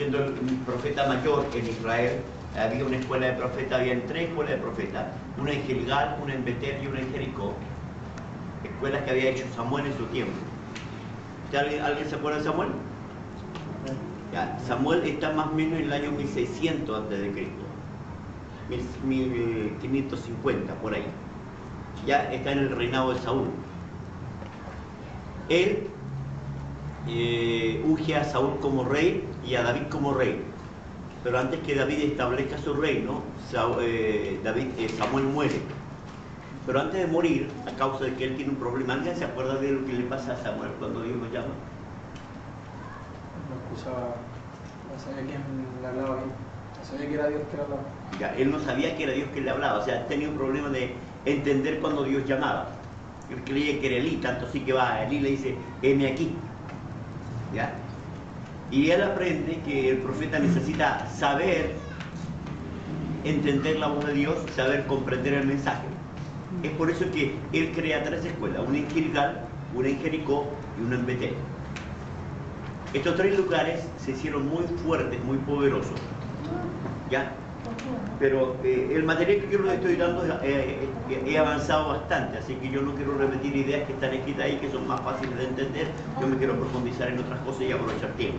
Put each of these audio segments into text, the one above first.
siendo el profeta mayor en Israel, había una escuela de profetas, habían 3 escuelas de profetas, una en Gilgal, una en Betel y una en Jericó, escuelas que había hecho Samuel en su tiempo. ¿Alguien se acuerda de Samuel? Ya, Samuel está más o menos en el año 1600 antes de Cristo, 1550 por ahí. Ya está en el reinado de Saúl. Él unge a Saúl como rey y a David como rey. Pero antes que David establezca su reino, Samuel muere. Pero antes de morir, a causa de que él tiene un problema, ¿alguien se acuerda de lo que le pasa a Samuel cuando Dios lo llama? No escuchaba, no sabía quién le hablaba bien, no sabía que era Dios que le hablaba. Ya, él no sabía que era Dios que le hablaba, o sea, tenía un problema de entender cuando Dios llamaba. Él creía que era Elí, tanto así que va a Elí y le dice, heme aquí. ¿Ya? Y él aprende que el profeta necesita saber entender la voz de Dios, saber comprender el mensaje. Es por eso que él crea 3 escuelas, una en Gilgal, una en Jericó y una en Betel. Estos 3 lugares se hicieron muy fuertes, muy poderosos. ¿Ya? Pero el material que yo les estoy dando he avanzado bastante, así que yo no quiero repetir ideas que están escritas ahí, que son más fáciles de entender. Yo me quiero profundizar en otras cosas y aprovechar tiempo.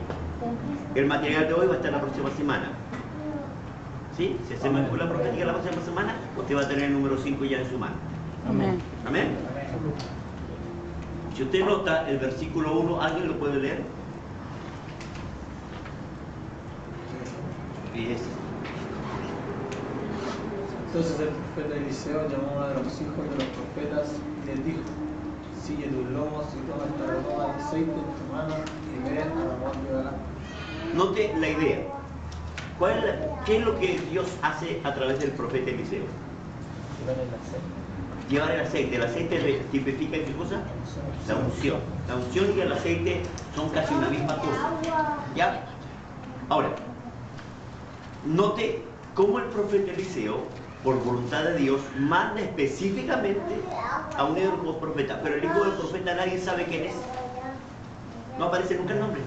El material de hoy va a estar la próxima semana. ¿Sí? Si hacemos la escuela profética la próxima semana, usted va a tener el número 5 ya en su mano. Amén. ¿Amén? Si usted nota el versículo 1, ¿alguien lo puede leer? Fíjese. Entonces el profeta Eliseo llamó a uno de los hijos de los profetas y les dijo: sigue tus lomos y toma esta redoma de aceite en tu mano y ve a Ramón de Galán. Note la idea. ¿Qué es lo que Dios hace a través del profeta Eliseo? Llevar el aceite. El aceite tipifica ¿qué cosa? La unción. La unción y el aceite son casi una misma cosa. ¿Ya? Ahora, note cómo el profeta Eliseo, por voluntad de Dios, manda específicamente a un hijo del profeta. Pero el hijo del profeta nadie sabe quién es. No aparece nunca el nombre.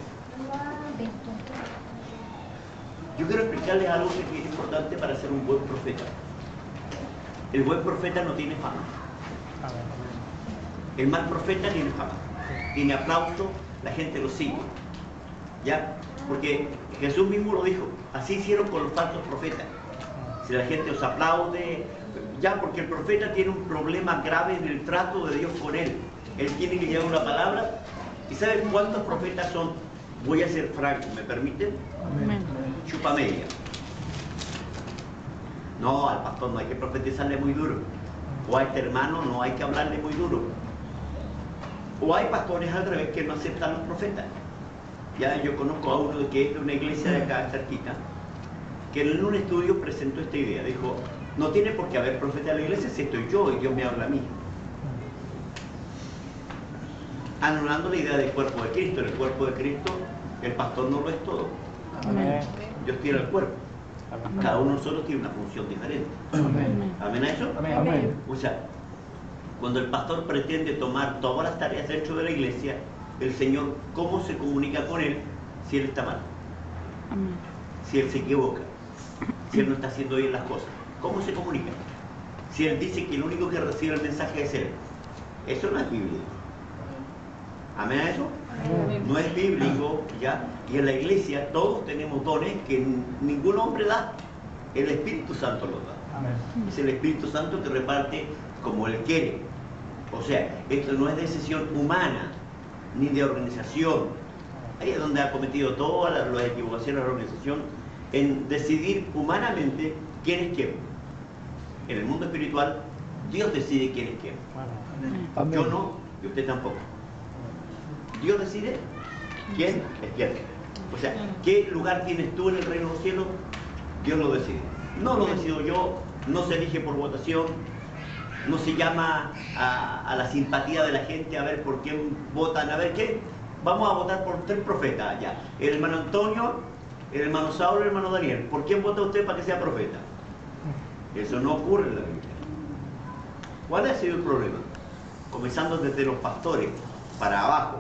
Yo quiero explicarles algo que es importante para ser un buen profeta. El buen profeta no tiene fama. El mal profeta tiene fama. Tiene aplauso, la gente lo sigue. ¿Ya? Porque Jesús mismo lo dijo. Así hicieron con los falsos profetas. Si la gente os aplaude, ya, porque el profeta tiene un problema grave en el trato de Dios con él. Él tiene que llevar una palabra. ¿Y saben cuántos profetas son? Voy a ser franco, ¿me permiten? Amén. Chupa media. No, al pastor no hay que profetizarle muy duro. O a este hermano no hay que hablarle muy duro. O hay pastores al revés que no aceptan los profetas. Ya yo conozco a uno que es de una iglesia de acá cerquita, que en un estudio presentó esta idea. Dijo, no tiene por qué haber profeta en la iglesia si estoy yo y Dios me habla a mí. Anulando la idea del cuerpo de Cristo. En el cuerpo de Cristo, el pastor no lo es todo. Amén. Dios tiene el cuerpo. Cada uno de nosotros tiene una función diferente. Amén. ¿Amén a eso? Amén. O sea, cuando el pastor pretende tomar todas las tareas dentro de la iglesia, el Señor, ¿cómo se comunica con él si él está mal? Amén. Si él se equivoca, si él no está haciendo bien las cosas, ¿cómo se comunica? Si él dice que el único que recibe el mensaje es él, eso no es bíblico. ¿Amén a eso? No es bíblico, ¿ya? Y en la iglesia todos tenemos dones que ningún hombre da, el Espíritu Santo los da. Amén. Es el Espíritu Santo que reparte como Él quiere. O sea, esto no es decisión humana, ni de organización. Ahí es donde ha cometido todas las equivocaciones de la organización, en decidir humanamente quién es quién. En el mundo espiritual, Dios decide quién es quién. Amén. Yo no, y usted tampoco. Dios decide quién es quién. O sea, ¿qué lugar tienes tú en el reino de los cielos? Dios lo decide. No lo decido yo, no se elige por votación, no se llama a la simpatía de la gente a ver por quién votan, a ver qué. Vamos a votar por 3 profetas ya. El hermano Antonio, el hermano Saulo y el hermano Daniel. ¿Por quién vota usted para que sea profeta? Eso no ocurre en la Biblia. ¿Cuál ha sido el problema? Comenzando desde los pastores para abajo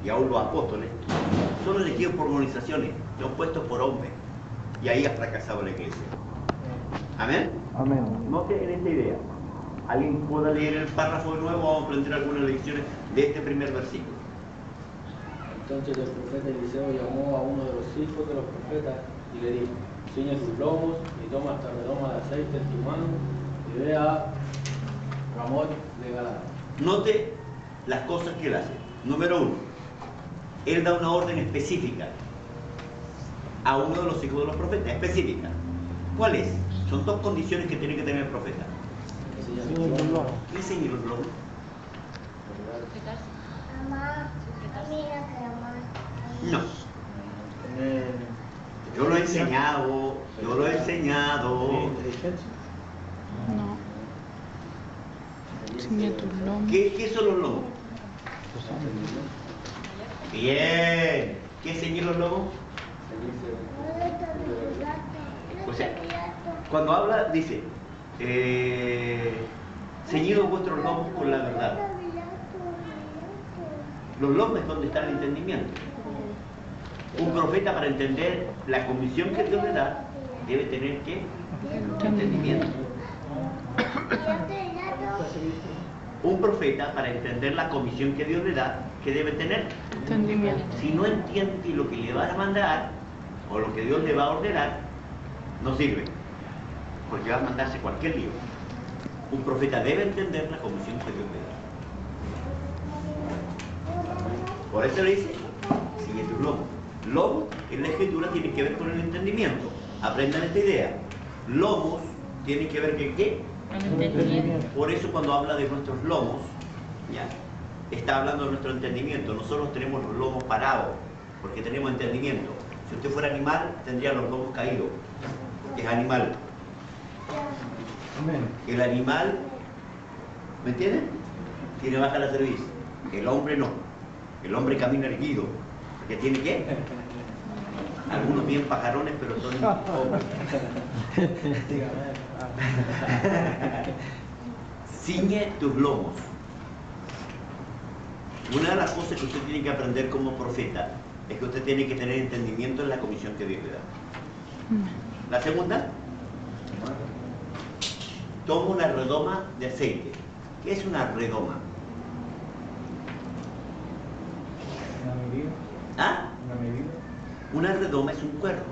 y aún los apóstoles, son elegidos por organizaciones, son puestos por hombres. Y ahí ha fracasado la iglesia. ¿Amén? Amén. Note en esta idea. ¿Alguien pueda leer el párrafo de nuevo? Vamos a aprender algunas lecciones de este primer versículo. Entonces el profeta Eliseo llamó a uno de los hijos de los profetas y le dijo: ciñe tus lomos y toma esta redoma de aceite en tu mano y ve a Ramón de Galad. Note las cosas que él hace. Número 1, él da una orden específica a uno de los hijos de los profetas, específica. ¿Cuál es? Son 2 condiciones que tiene que tener el profeta. Ciñe tus lomos. ¿Qué ciñe los lomos? No. Yo lo he enseñado, Inteligencia. No. Ciñe tus lomos. ¿Qué son los lomos? Bien. ¿Qué ciñen los lomos? O sea, cuando habla, dice, ceñidos vuestros lomos con la verdad. Los lomos es donde está el entendimiento. Un profeta, para entender la comisión que Dios le da, debe tener ¿qué? Entendimiento. Un profeta, para entender la comisión que Dios le da, ¿qué debe tener? Entendimiento. Si no entiende lo que le van a mandar o lo que Dios le va a ordenar, no sirve, porque va a mandarse cualquier lío. Un profeta debe entender la comisión que Dios le da. Por eso le dice, sigue tus lomos. Lomos en la escritura tiene que ver con el entendimiento. Aprendan esta idea. Lomos tiene que ver con ¿qué? Entendimiento. Por eso cuando habla de nuestros lomos, ¿ya? Está hablando de nuestro entendimiento. Nosotros tenemos los lomos parados, porque tenemos entendimiento. Si usted fuera animal, tendría los lomos caídos, porque es animal. Amén. El animal, ¿me entienden? Tiene baja la cerviz. El hombre no. El hombre camina erguido, porque tiene ¿qué? Algunos bien pajarones, pero son hombres. Ciñe tus lomos. Una de las cosas que usted tiene que aprender como profeta es que usted tiene que tener entendimiento en la comisión que Dios le da. La segunda, toma una redoma de aceite. ¿Qué es una redoma? Una medida. ¿Ah? Una medida. Una redoma es un cuerno.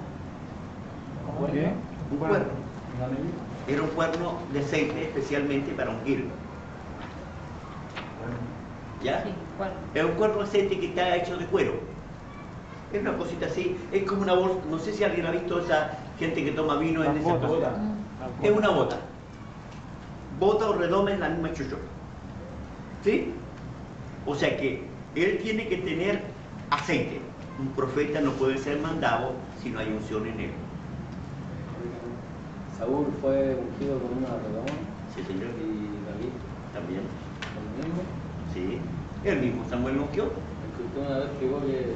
¿Qué? Un cuerno. Una medida. Era un cuerno de aceite especialmente para ungir. ¿Ya? Sí, ¿cuál? Es un cuerno de aceite que está hecho de cuero. Es una cosita así, es como una bolsa. No sé si alguien ha visto esa gente que toma vino en esa cosa. Es una bota. Bota o redoma es la misma chucho. ¿Sí? O sea que él tiene que tener aceite. Un profeta no puede ser mandado si no hay unción en él. Saúl fue ungido con una redoma Sí, señor. y David También. el mismo. Sí. El mismo Samuel lo ungió. Escuché una vez que dijo que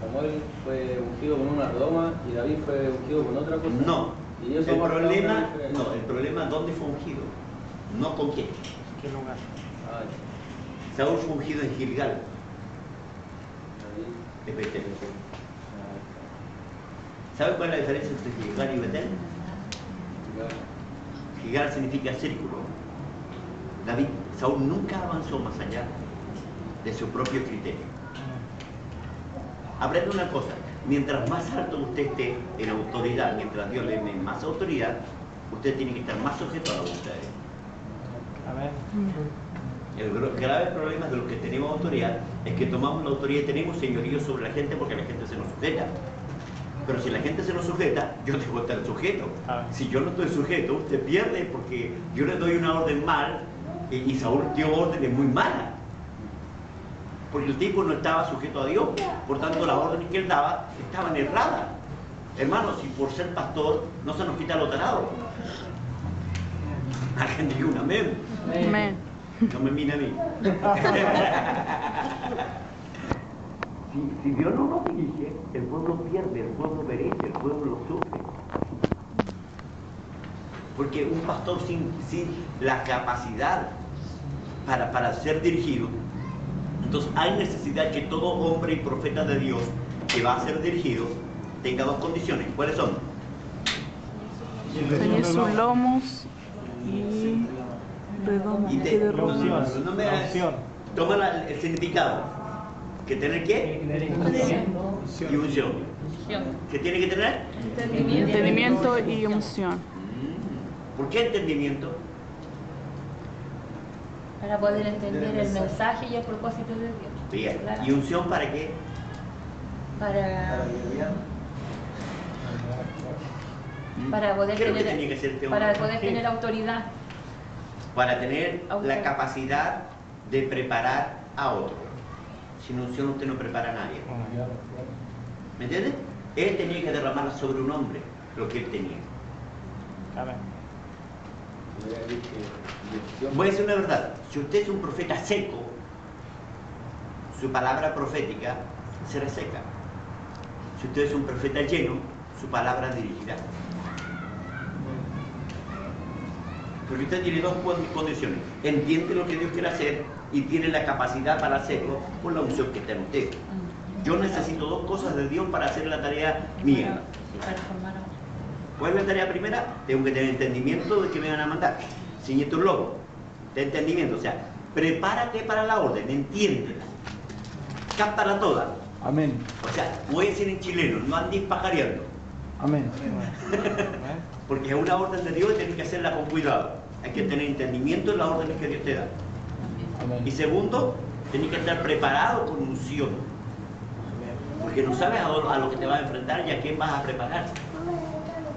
Samuel fue ungido con una redoma y David fue ungido con otra cosa. No. Y eso El marca una problema, diferencia. no, el problema es dónde fue ungido. No con quién. ¿Qué lugar? Ay, Saúl fue ungido en Gilgal, David. de Betel. Ah, ¿Sabe cuál es la diferencia entre Gilgal y Betel? Gilgal. Gilgal significa círculo. Saúl nunca avanzó más allá de su propio criterio. Aprende una cosa, mientras más alto usted esté en autoridad, mientras Dios le dé más autoridad, usted tiene que estar más sujeto a la voluntad de Dios. Amén. El grave problema de los que tenemos autoridad es que tomamos la autoridad y tenemos señorío sobre la gente porque la gente se nos sujeta. Pero si la gente se nos sujeta, yo tengo que estar sujeto. Si yo no estoy sujeto, usted pierde porque yo le doy una orden mal y Saúl dio órdenes muy malas. Porque el tipo no estaba sujeto a Dios, por tanto las órdenes que él daba estaban erradas. Hermanos, si por ser pastor no se nos quita lo tarado. Alguien diga un amén. Amén. No me mira a mí. Si Dios no nos dirige, el pueblo pierde, el pueblo perece, el pueblo sufre. Porque un pastor sin la capacidad para ser dirigido, entonces hay necesidad que todo hombre y profeta de Dios que va a ser dirigido tenga dos condiciones. ¿Cuáles son? Ceñir sus lomos y redondo Y de no, rodillas. no me La unción. toma el significado. ¿Que tener qué? Y unción. ¿Qué tiene que tener? Entendimiento y unción. ¿Por qué entendimiento? Para poder entender el mensaje y el propósito de Dios. Bien. Claro. ¿Y unción para qué? Para poder ¿Qué es lo que tener, tenía que hacer este para hombre? poder tener autoridad. Para tener la Autoridad. capacidad de preparar a otro. Sin unción usted no prepara a nadie. ¿Me entiende? Él tenía que derramar sobre un hombre lo que él tenía. Amén. Voy a decir una verdad. Si usted es un profeta seco, su palabra profética se reseca. Si usted es un profeta lleno, su palabra dirigirá. Porque usted tiene dos condiciones. Entiende lo que Dios quiere hacer y tiene la capacidad para hacerlo por la unción que está en usted. Yo necesito dos cosas de Dios para hacer la tarea mía. Y para formar a otro. ¿Cuál es la tarea primera? Tengo que tener entendimiento de que me van a mandar. Ciñete un lobo. De entendimiento. O sea, prepárate para la orden, entiéndela. Cáptala toda. Amén. O sea, voy a decir en chileno, no andes pajareando. Amén. Porque es una orden de Dios y tienes que hacerla con cuidado. Hay que tener entendimiento en las órdenes que Dios te da. Amén. Y segundo, tienes que estar preparado con unción. Porque no sabes a lo que te vas a enfrentar y a quién vas a preparar.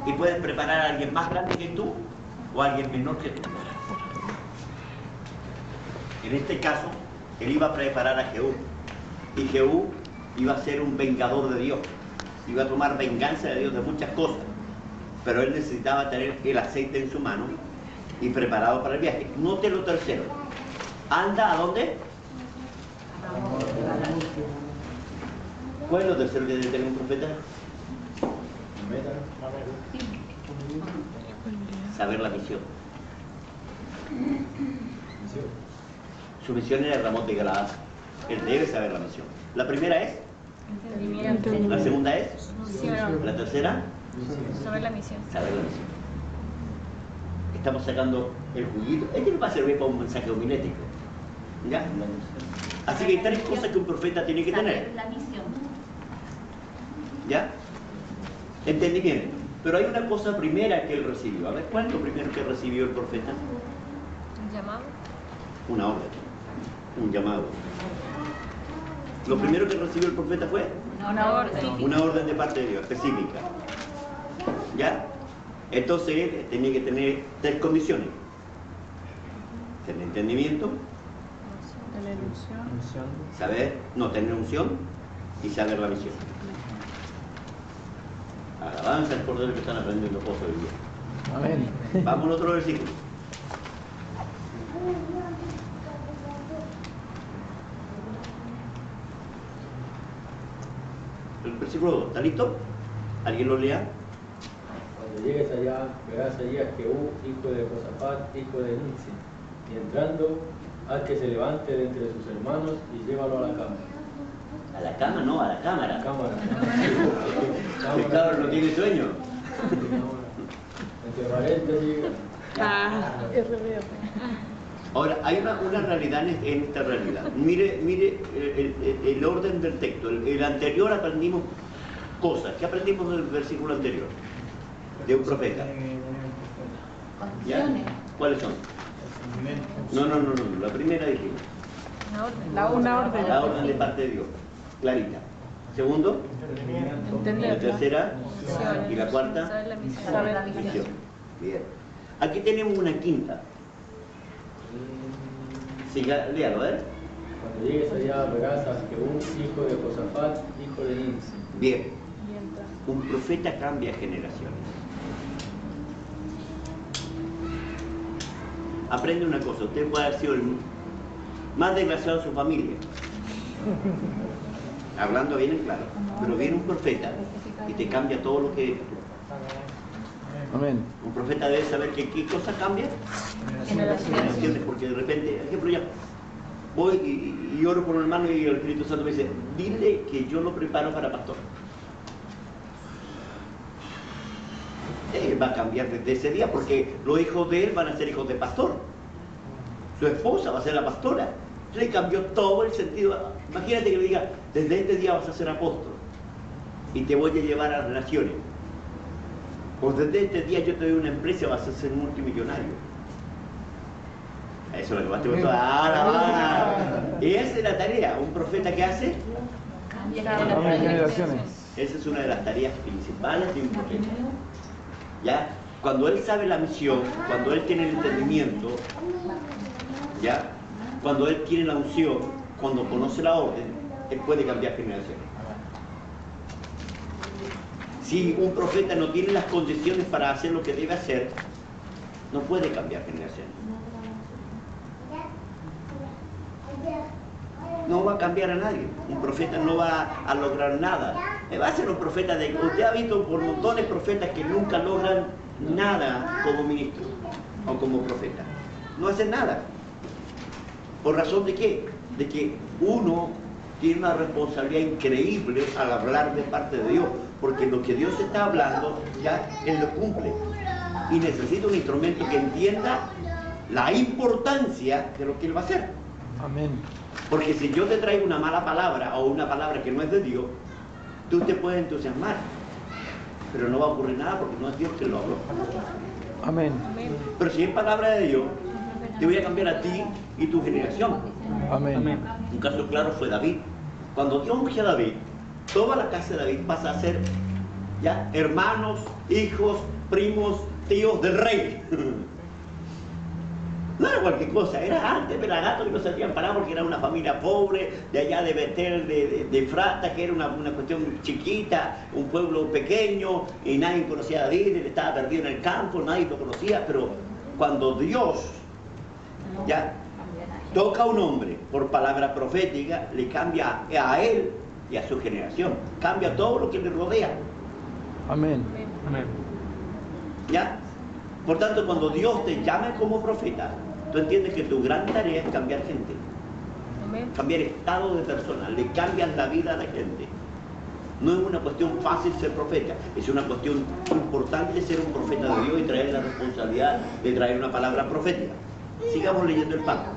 Y puedes preparar a alguien más grande que tú o a alguien menor que tú. En este caso, él iba a preparar a Jehú. Y Jehú iba a ser un vengador de Dios. Iba a tomar venganza de Dios de muchas cosas. Pero él necesitaba tener el aceite en su mano y preparado para el viaje. Note lo tercero. ¿Anda a dónde? ¿Cuál es lo tercero que debe tener un profeta? Saber la misión. Su misión era el Ramón de Galaad. Él debe saber la misión. La primera es, Entendimiento. la segunda es, Unción. la tercera, Sobre la misión. saber la misión. Estamos sacando el juguito. Este no va a servir para un mensaje homilético. ¿Ya? Así que hay tres cosas que un profeta tiene que tener. La misión. ¿Ya? Entendimiento. Pero hay una cosa primera que él recibió. A ver, ¿cuál es lo primero que recibió el profeta? Un llamado. Una orden. Un llamado. Lo primero que recibió el profeta fue Una orden. una orden de parte de Dios, específica. ¿Ya? Entonces él tenía que tener tres condiciones. Tener entendimiento, Tener unción. saber, no tener unción y saber la misión. Alabanza al Cordero que están aprendiendo cosas hoy día. Amén. Vamos al otro versículo. El versículo 2, ¿está listo? ¿Alguien lo lea? Cuando llegues allá, verás allí a Jehú, hijo de Josafat, hijo de Nimsi, y entrando, haz que se levante de entre sus hermanos y llévalo a la cámara. A la cama, no, a la cámara. Cámara. El cabrón no tiene sueño. Entre paréntesis, Ah, es reveo. Ahora, hay una realidad en esta realidad. Mire el orden del texto. El anterior aprendimos cosas. ¿Qué aprendimos del versículo anterior? De un profeta. ¿Ya? Condiciones. ¿Cuáles son? No. La primera dijimos. Una orden. Una orden. La orden de parte de Dios. Clarita. Segundo, la Entenderla. tercera y la cuarta, Saber la misión. Saber la misión. Bien. Aquí tenemos una quinta. Siga, léalo, ¿eh? cuando llegues allá, verás a Jehú, hijo de Josafat, hijo de Nimsi. Bien. Un profeta cambia generaciones. Aprende una cosa, usted puede haber sido el más desgraciado de su familia. Hablando bien en claro. Pero viene un profeta y te cambia todo lo que eres tú. Amén. Un profeta debe saber que qué cosa cambia. Generaciones, porque de repente, por ejemplo, ya, voy y oro por un hermano y el Espíritu Santo me dice, dile que yo lo preparo para pastor. Él va a cambiar desde ese día porque los hijos de él van a ser hijos de pastor. Su esposa va a ser la pastora. Le cambió todo el sentido. Imagínate que le diga, desde este día vas a ser apóstol y te voy a llevar a relaciones. O desde este día yo te doy una empresa y vas a ser multimillonario. Eso es lo que más te gustó. Y esa es la tarea. Un profeta que hace. Cambia generaciones. Esa es una de las tareas principales de un profeta. ¿Ya? Cuando él sabe la misión, cuando él tiene el entendimiento, ¿ya? Cuando él tiene la unción, cuando conoce la orden, él puede cambiar generaciones. Si un profeta no tiene las condiciones para hacer lo que debe hacer, no puede cambiar generaciones. No va a cambiar a nadie. Un profeta no va a lograr nada. Va a ser un profeta de... Usted ha visto por montones de profetas que nunca logran nada como ministro o como profeta. No hacen nada. ¿Por razón de qué? De que uno tiene una responsabilidad increíble al hablar de parte de Dios, porque lo que Dios está hablando ya Él lo cumple. Y necesita un instrumento que entienda la importancia de lo que Él va a hacer. Amén. Porque si yo te traigo una mala palabra o una palabra que no es de Dios, tú te puedes entusiasmar, pero no va a ocurrir nada porque no es Dios quien lo habló. Amén. Pero si es palabra de Dios, te voy a cambiar a ti y tu generación. Amén. Un caso claro fue David. Cuando Dios unge a David, toda la casa de David pasa a ser ya hermanos, hijos, primos, tíos del rey. No era cualquier cosa, era antes pelagatos que no se hacían parar porque era una familia pobre, de allá de Betel, de Efrata, que era una cuestión chiquita, un pueblo pequeño, y nadie conocía a David, él estaba perdido en el campo, nadie lo conocía, pero cuando Dios ya toca a un hombre por palabra profética, le cambia a él y a su generación, cambia todo lo que le rodea. Amén. Amén. ¿Ya? Por tanto, cuando Dios te llama como profeta, tú entiendes que tu gran tarea es cambiar gente, cambiar estado de persona, le cambian la vida a la gente. No es una cuestión fácil ser profeta, es una cuestión importante ser un profeta de Dios y traer la responsabilidad de traer una palabra profética. Sigamos leyendo el pacto.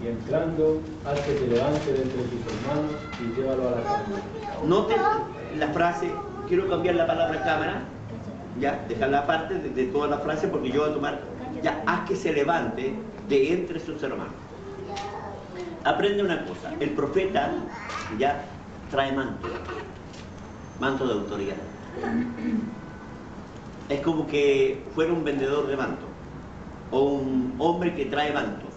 Y entrando, haz que se levante de entre sus hermanos y llévalo a la cámara. Noten la frase, quiero cambiar la palabra cámara, ya, dejarla aparte de toda la frase porque yo voy a tomar, ya, haz que se levante de entre sus hermanos. Aprende una cosa, el profeta ya trae manto, manto de autoridad. Es como que fuera un vendedor de manto o un hombre que trae mantos.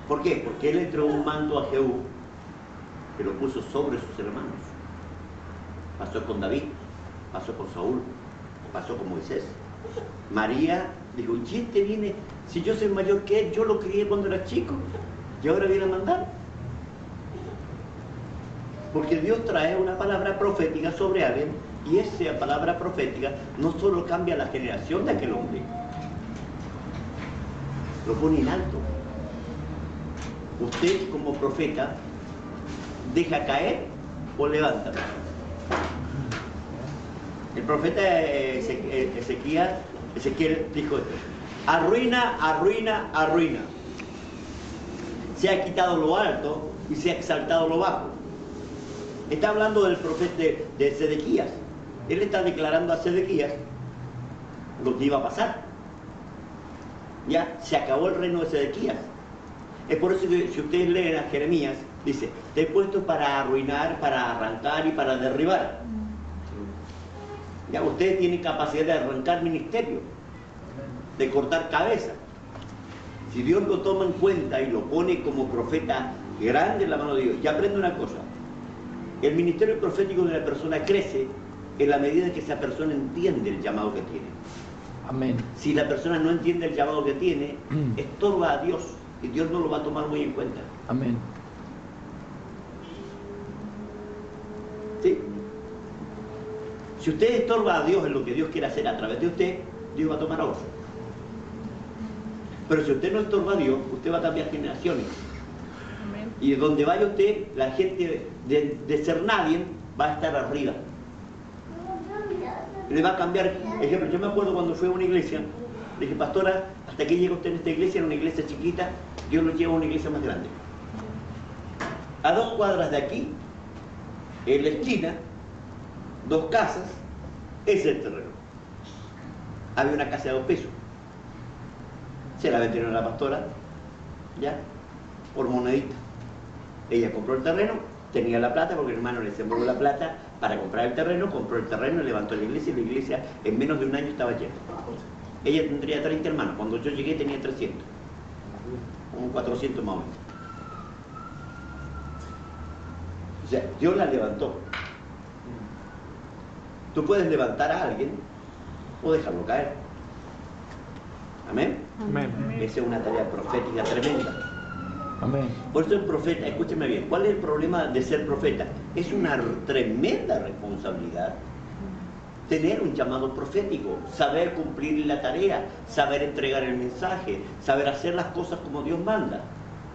¿Por qué? Porque él entregó un manto a Jehú que lo puso sobre sus hermanos. Pasó con David, pasó con Saúl, pasó con Moisés. María dijo, ¿y este viene? Si yo soy mayor que él, yo lo crié cuando era chico y ahora viene a mandar. Porque Dios trae una palabra profética sobre alguien y esa palabra profética no solo cambia la generación de aquel hombre, lo pone en alto. Usted como profeta deja caer o levanta. El profeta Ezequiel dijo esto: arruina, arruina, arruina. Se ha quitado lo alto y se ha exaltado lo bajo. Está hablando del profeta de Sedequías. Él está declarando a Sedequías lo que iba a pasar. Ya se acabó el reino de Sedequías. Es por eso que si ustedes leen a Jeremías, dice, te he puesto para arruinar, para arrancar y para derribar. Ya ustedes tienen capacidad de arrancar ministerio, de cortar cabeza. Si Dios lo toma en cuenta y lo pone como profeta grande en la mano de Dios, y aprende una cosa, el ministerio profético de la persona crece en la medida que esa persona entiende el llamado que tiene. Amén. Si la persona no entiende el llamado que tiene, estorba a Dios y Dios no lo va a tomar muy en cuenta. Amén. ¿Sí? Si usted estorba a Dios en lo que Dios quiere hacer a través de usted, Dios va a tomar a otro. Pero si usted no estorba a Dios, usted va a cambiar generaciones. Amén. Y donde vaya usted, la gente de ser nadie va a estar arriba. Le va a cambiar. Ejemplo, yo me acuerdo cuando fui a una iglesia, le dije, pastora, hasta que llega usted en esta iglesia, en una iglesia chiquita, Dios lo lleva a una iglesia más grande. A 2 cuadras de aquí, en la esquina, 2 casas, ese es el terreno. Había una casa de 2 pesos. Se la vendieron a la pastora, ya, por monedita. Ella compró el terreno, tenía la plata, porque el hermano le sembró la plata para comprar el terreno, compró el terreno, levantó la iglesia, y la iglesia en menos de un año estaba llena. Ella tendría 30 hermanos, cuando yo llegué tenía 300, un 400 más o menos. O sea, Dios la levantó. Tú puedes levantar a alguien o dejarlo caer. Amén. Amén. Esa es una tarea profética tremenda. Amén. Por eso el profeta, escúcheme bien, ¿cuál es el problema de ser profeta? Es una tremenda responsabilidad. Tener un llamado profético, saber cumplir la tarea, saber entregar el mensaje, saber hacer las cosas como Dios manda.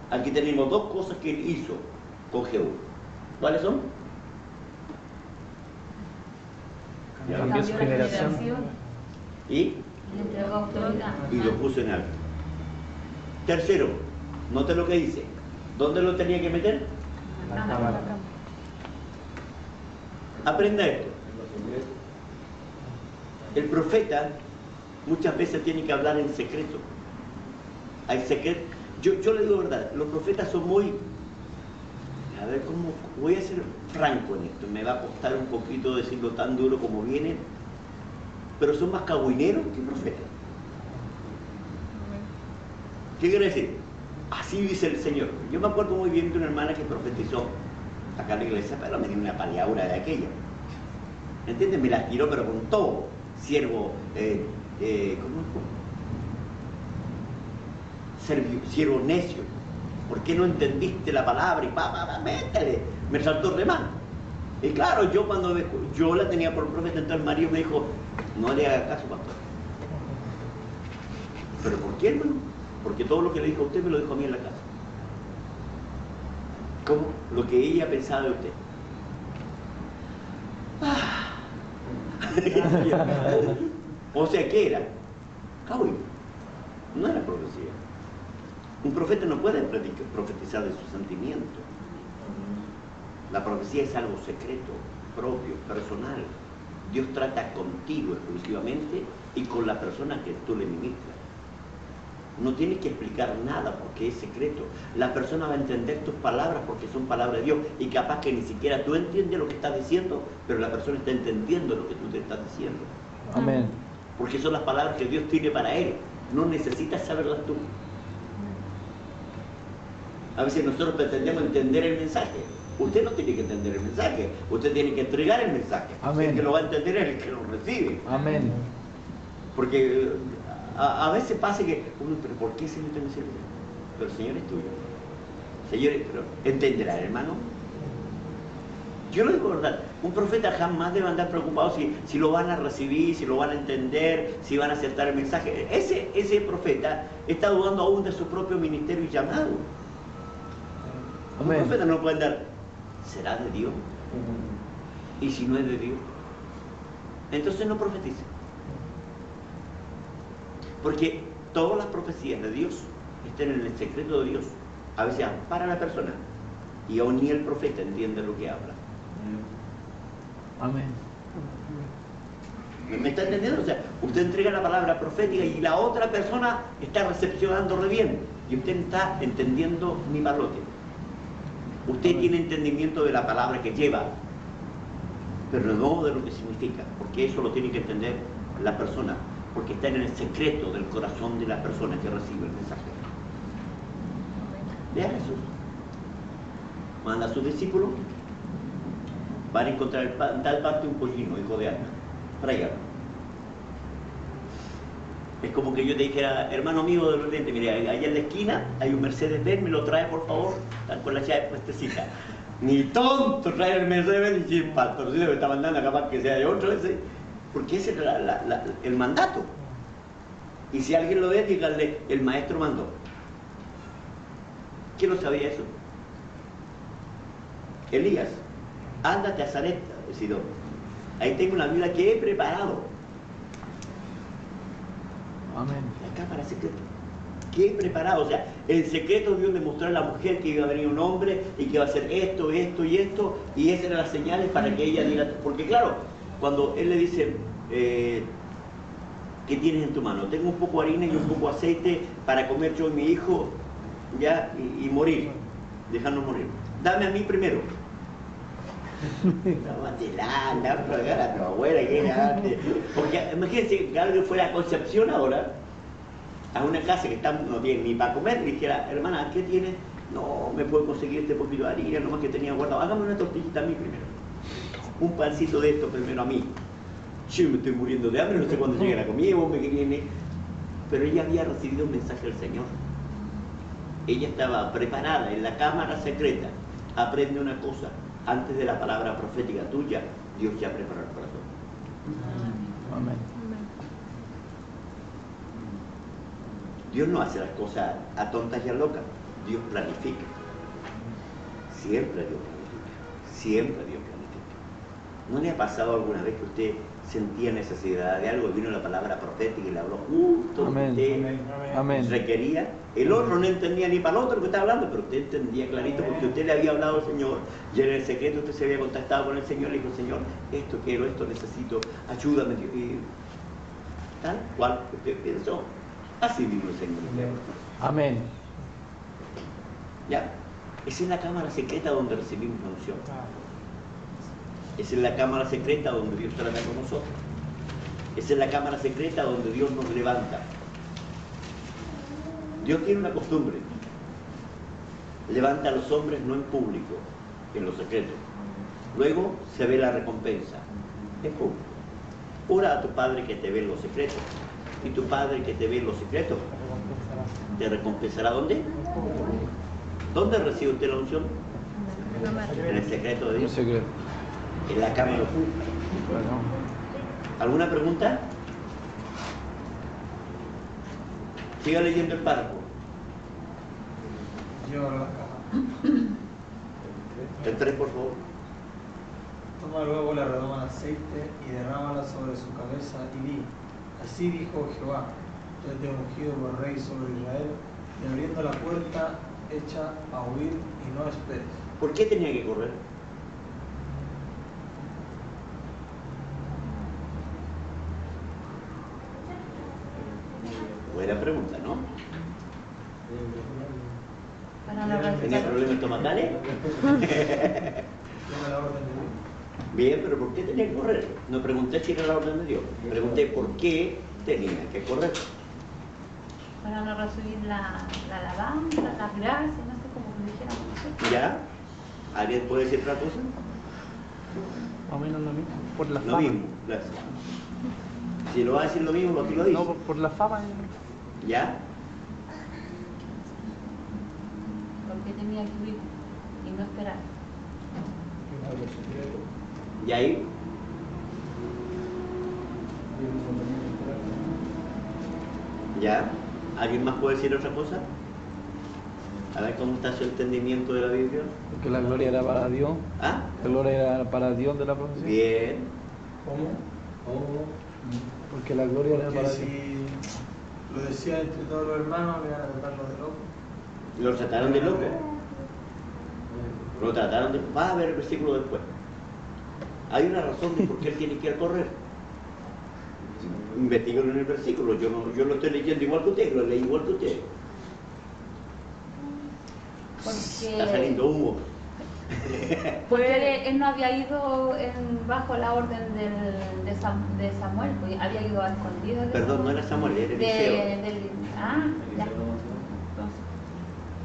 Aquí tenemos 2 cosas que él hizo con Jehú. ¿Cuáles son? Cambió la generación Y y le entregó autoridad. y lo puso en alto. Tercero, note lo que dice. ¿Dónde lo tenía que meter? La cámara. Aprenda esto. El profeta muchas veces tiene que hablar en secreto. Hay secreto. Yo le digo verdad, los profetas son muy... A ver, ¿cómo? Voy a ser franco en esto. Me va a costar un poquito decirlo tan duro como viene, pero son más cagüineros que profetas. ¿Qué quiere decir? Así dice el Señor. Yo me acuerdo muy bien de una hermana que profetizó acá en la iglesia, pero me dio una paliaura de aquello. ¿Entiendes? Me la tiró, pero con todo. Siervo, ¿cómo? Siervo necio. ¿Por qué no entendiste la palabra? Y métele. Me saltó re mal. Y claro, yo la tenía por profeta, entonces el marido me dijo, no le haga caso, pastor. ¿Pero por qué, hermano? Porque todo lo que le dijo a usted me lo dijo a mí en la casa. ¿Cómo? Lo que ella pensaba de usted. O sea, ¿qué era? Cagüín. No era profecía. Un profeta no puede profetizar de sus sentimientos. La profecía es algo secreto, propio, personal. Dios trata contigo exclusivamente y con la persona que tú le ministras. No tienes que explicar nada porque es secreto. La persona va a entender tus palabras porque son palabras de Dios y capaz que ni siquiera tú entiendes lo que estás diciendo, pero la persona está entendiendo lo que tú te estás diciendo. Amén. Porque son las palabras que Dios tiene para él. No necesitas saberlas tú. A veces nosotros pretendemos entender el mensaje. Usted no tiene que entender el mensaje, usted tiene que entregar el mensaje. Amén. El que lo va a entender es el que lo recibe. Amén. Porque a veces pasa que, pero ¿por qué Señor te dice? Pero el Señor es tuyo. Señor, pero ¿entenderá, hermano? Yo lo digo verdad, un profeta jamás debe andar preocupado si lo van a recibir, si lo van a entender, si van a aceptar el mensaje. Ese profeta está dudando aún de su propio ministerio y llamado. Un Amén. profeta no puede andar, ¿será de Dios? Y si no es de Dios, entonces no profetiza. Porque todas las profecías de Dios están en el secreto de Dios. A veces ampara a la persona y aún ni el profeta entiende lo que habla. Amén. ¿Me está entendiendo? O sea, usted entrega la palabra profética y la otra persona está recepcionando re bien y usted está entendiendo ni palote. Usted tiene entendimiento de la palabra que lleva, pero no de lo que significa, porque eso lo tiene que entender la persona, porque está en el secreto del corazón de la persona que recibe el mensaje. Ve a Jesús. Manda a sus discípulos, van a encontrar en tal parte un pollino, hijo de Ana, tráigalo. Es como que yo te dijera, hermano mío de los lentes, mire, allá en la esquina hay un Mercedes-Benz, me lo trae por favor, están con la llave puestecita. Ni tonto traer el Mercedes-Benz y el pastorcito que está mandando, capaz que sea de otro ese, porque ese es el mandato. Y si alguien lo ve, díganle, el maestro mandó. ¿Quién no sabía eso? Elías, ándate a Sarepta, de Sidón. Ahí tengo una Biblia que he preparado. Amén. La cámara secreta. Que he preparado. O sea, en secreto Dios le mostró a la mujer que iba a venir un hombre y que iba a hacer esto, esto y esto. Y esas eran las señales para que ella diera. Porque claro, cuando él le dice, ¿qué tienes en tu mano? Tengo un poco de harina y un poco de aceite para comer yo y mi hijo, ya, y morir. Dejarnos morir. Dame a mí primero. Anda a pagar a tu abuela que era antes. Porque imagínense que alguien fuera a Concepción ahora, a una casa que no tiene ni para comer, y dijera, hermana, ¿qué tienes? No, me puedo conseguir este poquito de harina, nomás que tenía guardado. Hágame una tortillita a mí primero. Un pancito de esto primero a mí. Yo me estoy muriendo de hambre, no sé cuándo llegue la comida, vos me querían. Pero ella había recibido un mensaje del Señor. Ella estaba preparada en la cámara secreta. Aprende una cosa. Antes de la palabra profética tuya, Dios ya preparó el corazón. Amén. Dios no hace las cosas a tontas y a locas. Dios planifica. Siempre Dios planifica. Siempre Dios planifica. ¿No le ha pasado alguna vez que usted sentía necesidad de algo y vino la palabra profética y le habló justo lo que Amén. usted Amén. requería? El otro no entendía ni para el otro lo que estaba hablando, pero usted entendía clarito porque usted le había hablado al Señor y en el secreto usted se había contactado con el Señor y le dijo, Señor, esto quiero, esto necesito, ayúdame. Y tal cual usted pensó, así vino el Señor. Amén. ¿Ya? Esa es la cámara secreta donde recibimos la unción. Esa es la cámara secreta donde Dios trata con nosotros. Esa es la cámara secreta donde Dios nos levanta. Dios tiene una costumbre. Levanta a los hombres no en público, en lo secreto. Luego se ve la recompensa en público. Ora a tu Padre que te ve en lo secreto. Y tu Padre que te ve en lo secreto te recompensará. ¿Dónde? ¿Dónde recibe usted la unción? En el secreto de Un Dios. secreto. En la cámara oculta. Bueno. ¿Alguna pregunta? Siga leyendo el párrafo. Llévalo a la cama. El 3, por favor. Toma luego la redoma de aceite y derrámala sobre su cabeza y di, así dijo Jehová, yo te he ungido por rey sobre Israel, y abriendo la puerta, echa a huir y no esperes. ¿Por qué tenía que correr? Buena pregunta, ¿no? Para la ¿Tenía problemas estomacales? Toma la orden de Dios. Bien, pero ¿por qué tenía que correr? No pregunté si era la orden de Dios. Pregunté por qué tenía que correr. Para no recibir la alabanza, la gracia, no sé cómo le dijéramos nosotros. ¿Ya? ¿Alguien puede decir otra cosa? Más o menos lo mismo. Por la Lo fama. mismo, gracias. Si lo va a decir lo mismo, aquí lo dice. No, por la fama. ¿Ya? Porque tenía que huir y no esperar. ¿Y ahí? ¿Ya? ¿Alguien más puede decir otra cosa? A ver cómo está su entendimiento de la Biblia. Porque la gloria era para Dios. ¿Ah? La gloria era para Dios de la profecía. Bien. ¿Cómo? Porque la gloria era Porque para Dios. si lo decía entre todos los hermanos, le iban a tratarlo de loco. Lo trataron de loco. Lo trataron de... Va a ver el versículo después. Hay una razón de por qué él tiene que ir a correr. Investíguenlo en el versículo. Yo lo estoy leyendo igual que usted, lo leí igual que usted. Está saliendo humo. Porque él no había ido bajo la orden de Samuel, pues había ido a escondidas. Perdón, no era Samuel, era Eliseo. Ya. Entonces,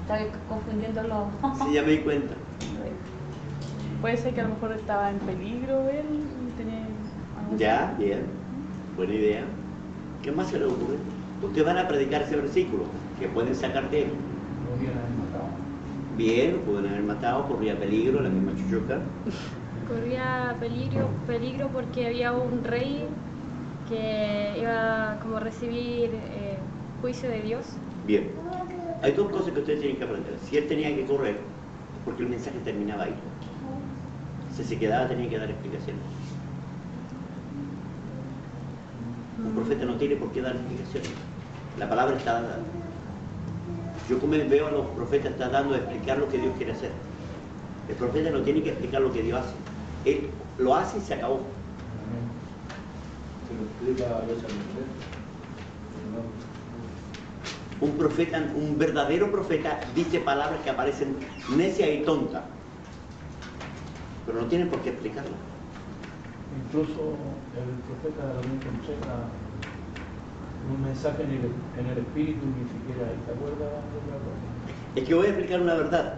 estaba confundiéndolo. Sí, ya me di cuenta. Puede ser que a lo mejor estaba en peligro él y tenía algo Ya, así. bien. Buena idea. ¿Qué más se le ocurre? Ustedes van a predicar ese versículo, que pueden sacar de él. Bien, lo pueden haber matado, corría peligro, la misma chuchuca. Corría peligro porque había un rey que iba como a recibir juicio de Dios. Bien, hay dos cosas que ustedes tienen que aprender. Si él tenía que correr, porque el mensaje terminaba ahí. Si se quedaba tenía que dar explicaciones. Un profeta no tiene por qué dar explicaciones. La palabra está dada. Yo como veo a los profetas tratando de explicar lo que Dios quiere hacer. El profeta no tiene que explicar lo que Dios hace. Él lo hace y se acabó. Se lo explica a veces al Un profeta, un verdadero profeta dice palabras que aparecen necias y tontas, pero no tienen por qué explicarlas. Incluso el profeta también entrega un mensaje en el espíritu, ni siquiera ahí, ¿te acuerdas de otra cosa? Es que voy a explicar una verdad.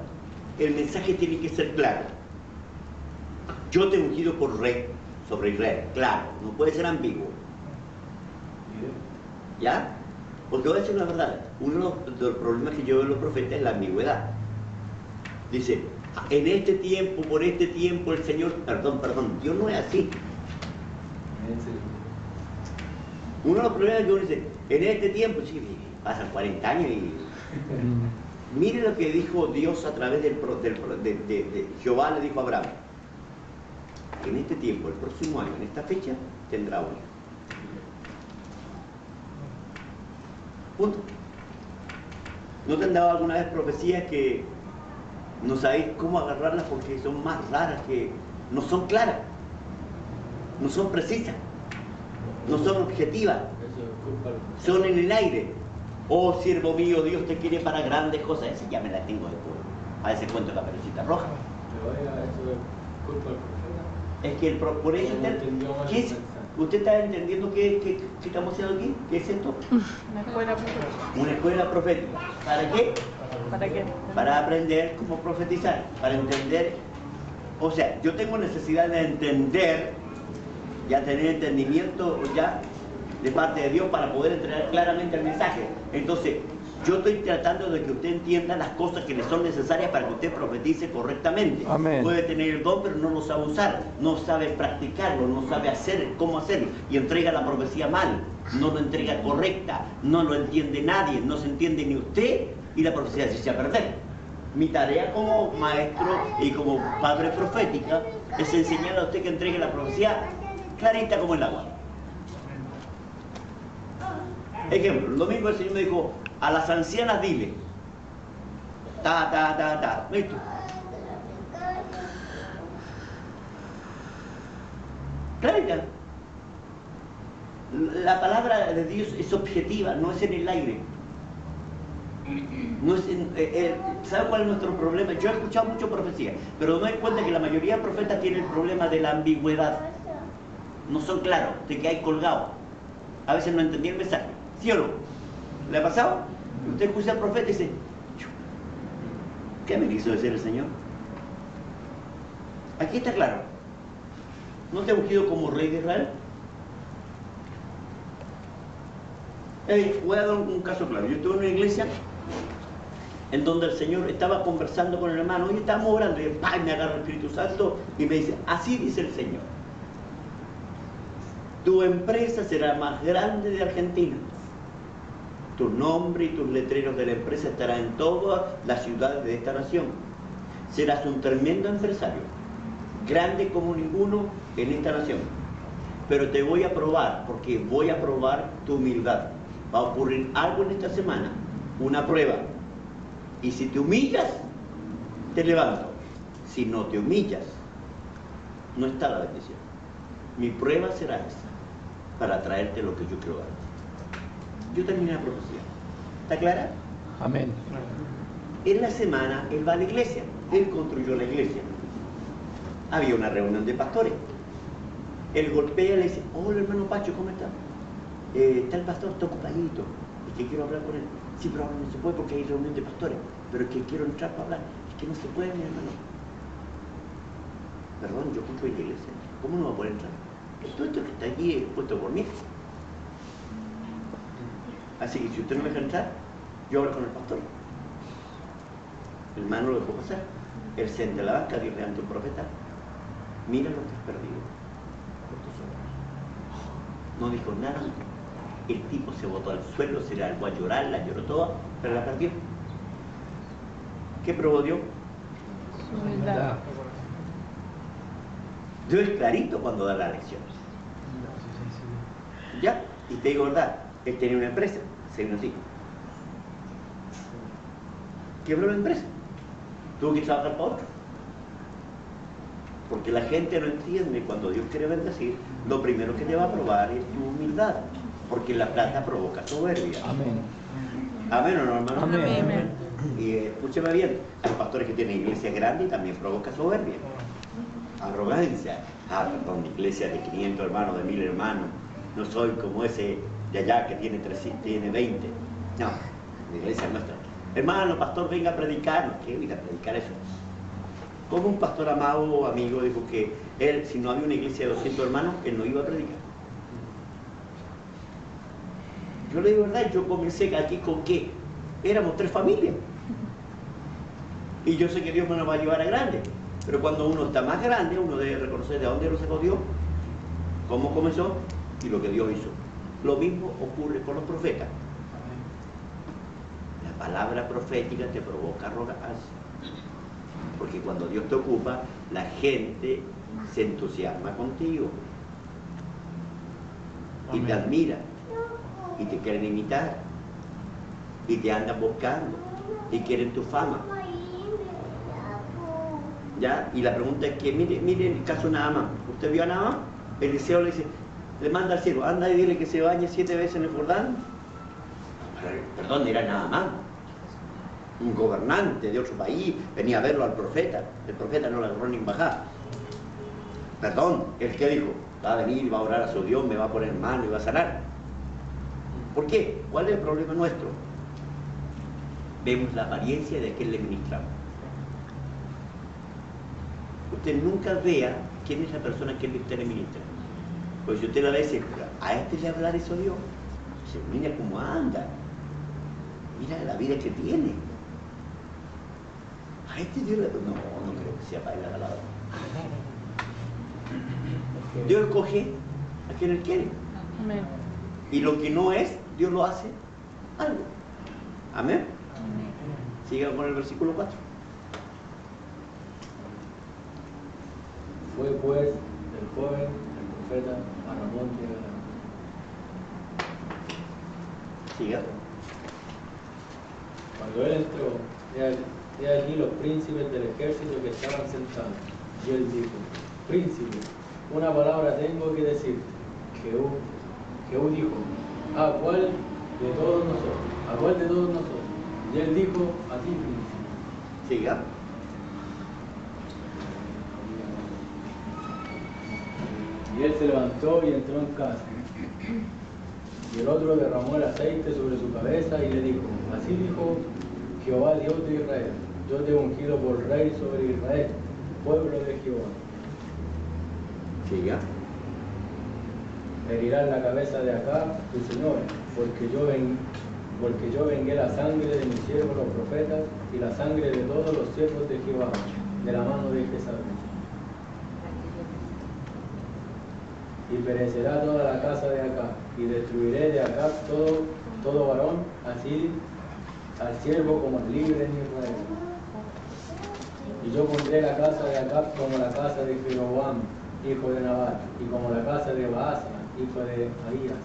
El mensaje tiene que ser claro. Yo te he ungido por rey sobre Israel. Claro, no puede ser ambiguo. ¿Ya? Porque voy a decir una verdad. Uno de los problemas que yo veo en los profetas es la ambigüedad. Dice, en este tiempo, por este tiempo, el Señor... Perdón, Dios no es así. Uno de los problemas es que uno dice, en este tiempo, sí, pasan 40 años y... Mire lo que dijo Dios a través de Jehová, le dijo a Abraham. En este tiempo, el próximo año, en esta fecha, tendrá un hijo. Punto. ¿No te han dado alguna vez profecías que no sabéis cómo agarrarlas porque son más raras, que no son claras, no son precisas, no son objetivas, son en el aire? Oh, siervo mío, Dios te quiere para grandes cosas. Esa ya me la tengo de todo. A ese cuento de la Caperucita Roja. Es que por eso ¿usted está entendiendo qué estamos haciendo aquí? ¿Qué es esto? Una escuela profética. Una escuela profética. ¿Para qué? ¿Para qué? Para aprender cómo profetizar, para entender. O sea, yo tengo necesidad de entender, ya tener entendimiento ya de parte de Dios para poder entregar claramente el mensaje. Entonces, yo estoy tratando de que usted entienda las cosas que le son necesarias para que usted profetice correctamente. Amén. Puede tener el don, pero no lo sabe usar, no sabe practicarlo, no sabe cómo hacerlo, y entrega la profecía mal, no lo entrega correcta, no lo entiende nadie, no se entiende ni usted, y la profecía se echa a perder. Mi tarea como maestro y como padre profética es enseñarle a usted que entregue la profecía clarita como el agua. Ejemplo, el domingo el Señor me dijo, a las ancianas dile, ¿listo? Clarita. La palabra de Dios es objetiva, no es en el aire. No es ¿sabe cuál es nuestro problema? Yo he escuchado mucho profecía, pero me doy cuenta que la mayoría de profetas tienen el problema de la ambigüedad. No son claros, de que hay colgado. A veces no entendí el mensaje. ¿Sí o no? ¿Le ha pasado? Usted escucha al profeta y dice, ¿qué me quiso decir el Señor? Aquí está claro. ¿No te ha ungido como rey de Israel? Voy a dar un caso claro. Yo estuve en una iglesia en donde el Señor estaba conversando con el hermano y estábamos orando y me agarra el Espíritu Santo y me dice, así dice el Señor, tu empresa será más grande de Argentina. Tu nombre y tus letreros de la empresa estarán en todas las ciudades de esta nación. Serás un tremendo empresario, grande como ninguno en esta nación. Pero te voy a probar, porque voy a probar tu humildad. Va a ocurrir algo en esta semana, una prueba. Y si te humillas, te levanto. Si no te humillas, no está la bendición. Mi prueba será esa, para traerte lo que yo quiero darte. Yo terminé la profecía. ¿Está clara? Amén. En la semana, él va a la iglesia. Él construyó la iglesia. Había una reunión de pastores. Él golpea y le dice, hola hermano Pacho, ¿cómo está? Está el pastor, está ocupadito. Es que quiero hablar con él. Sí, pero ahora no se puede porque hay reunión de pastores. Pero es que quiero entrar para hablar. Es que no se puede, mi hermano. Perdón, yo construí la iglesia. ¿Cómo no va a poder entrar? Todo esto que está allí es puesto por mí. Así que si usted no me deja entrar, yo hablo con el pastor. El hermano lo dejó pasar. Él se de la banca, Dios le ante un profeta. Mira lo que has perdido por tus obras. No dijo nada. El tipo se botó al suelo, se largó a llorar, la lloró toda, pero la perdió. ¿Qué probó Dios? Su humildad. Dios es clarito cuando da la lección. ¿Ya? Y te digo verdad, él tenía una empresa, se vino así. Quebró la empresa. Tuvo que trabajar para otro. Porque la gente no entiende cuando Dios quiere bendecir, lo primero que te va a probar es tu humildad. Porque la plata provoca soberbia. Amén. ¿Amén o no, hermano? Amén. Y escúcheme bien, hay pastores que tienen iglesias grandes y también provoca soberbia. Arrogancia. Ah, perdón, mi iglesia de 500 hermanos, de 1000 hermanos. No soy como ese de allá que tiene 20. No, la iglesia es nuestra. Hermano, pastor, venga a predicar. No, ¿qué voy a predicar eso? Como un pastor amado o amigo dijo que él, si no había una iglesia de 200 hermanos, él no iba a predicar. Yo le digo verdad, yo comencé aquí con qué? Éramos 3 familias. Y yo sé que Dios me nos va a llevar a grande. Pero cuando uno está más grande, uno debe reconocer de dónde lo sacó Dios, cómo comenzó y lo que Dios hizo. Lo mismo ocurre con los profetas. La palabra profética te provoca arrogancia. Porque cuando Dios te ocupa, la gente se entusiasma contigo. Y te admira. Y te quieren imitar. Y te andan buscando. Y quieren tu fama. ¿Ya? Y la pregunta es que, mire el caso de Naamán. ¿Usted vio a Naamán? Eliseo le dice, le manda al cielo, anda y dile que se bañe 7 veces en el Jordán. Perdón, era Naamán. Un gobernante de otro país, venía a verlo al profeta. El profeta no le agarró ni embajada. Perdón, ¿el qué dijo? Va a venir, va a orar a su Dios, me va a poner mano y va a sanar. ¿Por qué? ¿Cuál es el problema nuestro? Vemos la apariencia de aquel le ministramos. Usted nunca vea quién es la persona que usted le ministra. Pues si usted la ve, dice, a este le hablar eso Dios. Dice, mira cómo anda. Mira la vida que tiene. A este Dios le... No creo que sea para él la palabra. Dios escoge a quien él quiere. Amén. Y lo que no es, Dios lo hace algo. Amén. Siga con el versículo 4. Fue pues el joven, el profeta, a Ramón de Aram. Siga. Cuando él entró, he allí los príncipes del ejército que estaban sentados. Y él dijo, príncipe, una palabra tengo que decir. Jehú dijo, ¿a cuál de todos nosotros? ¿A cuál de todos nosotros? Y él dijo, a ti, príncipe. Siga. Y él se levantó y entró en casa. Y el otro derramó el aceite sobre su cabeza y le dijo, así dijo Jehová Dios de Israel, yo te he ungido por rey sobre Israel, pueblo de Jehová. Siga. Herirás la cabeza de Acab, tu señor, porque yo vengué la sangre de mis siervos los profetas y la sangre de todos los siervos de Jehová, de la mano de Jezabel. Y perecerá toda la casa de Acab, y destruiré de Acab todo varón, así al siervo como al libre en Israel. Y yo pondré la casa de Acab como la casa de Jeroboam, hijo de Nabat, y como la casa de Baasa, hijo de Ahías.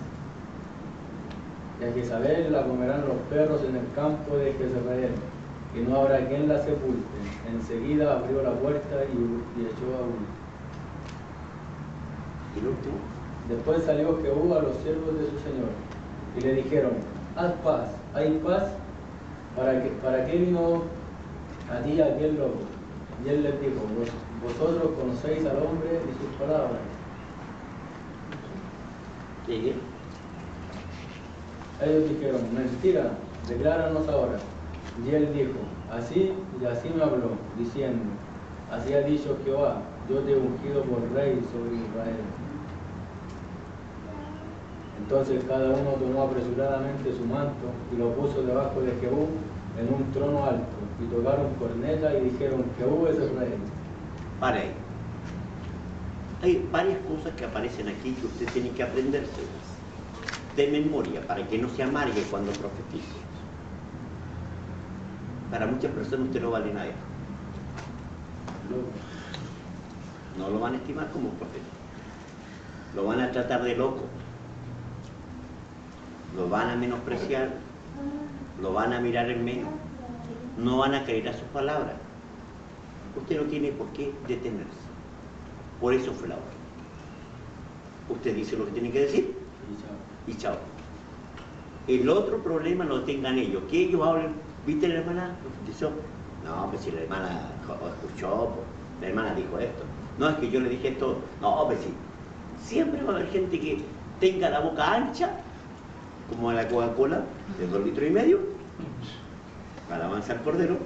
Y a Jezabel la comerán los perros en el campo de Jezreel, y no habrá quien la sepulte. Enseguida abrió la puerta y echó a huir. ¿Y el último? Después salió Jehú a los siervos de su señor, y le dijeron, haz paz, hay paz, ¿para qué vino a ti aquel loco? Y él les dijo, vosotros conocéis al hombre y sus palabras. Sigue. Ellos dijeron, mentira, decláranos ahora. Y él dijo, así y así me habló, diciendo, así ha dicho Jehová, yo te he ungido por rey sobre Israel. Entonces cada uno tomó apresuradamente su manto y lo puso debajo de Jehú en un trono alto, y tocaron corneta y dijeron, Jehú es el rey. Pare ahí. Hay varias cosas que aparecen aquí que usted tiene que aprenderse de memoria para que no se amargue cuando profetice. Para muchas personas usted no vale nada. No lo van a estimar como profeta. Lo van a tratar de loco. Lo van a menospreciar. Lo van a mirar en menos. No van a creer a sus palabras. Usted no tiene por qué detenerse. Por eso fue la hora. Usted dice lo que tiene que decir y chao. El otro problema lo tengan ellos, que ellos hablen. ¿Viste la hermana? No, pues si la hermana escuchó, pues, la hermana dijo esto. No es que yo le dije esto, no, pues sí. Siempre va a haber gente que tenga la boca ancha, como la Coca-Cola, de 2,5 litros, para avanzar cordero.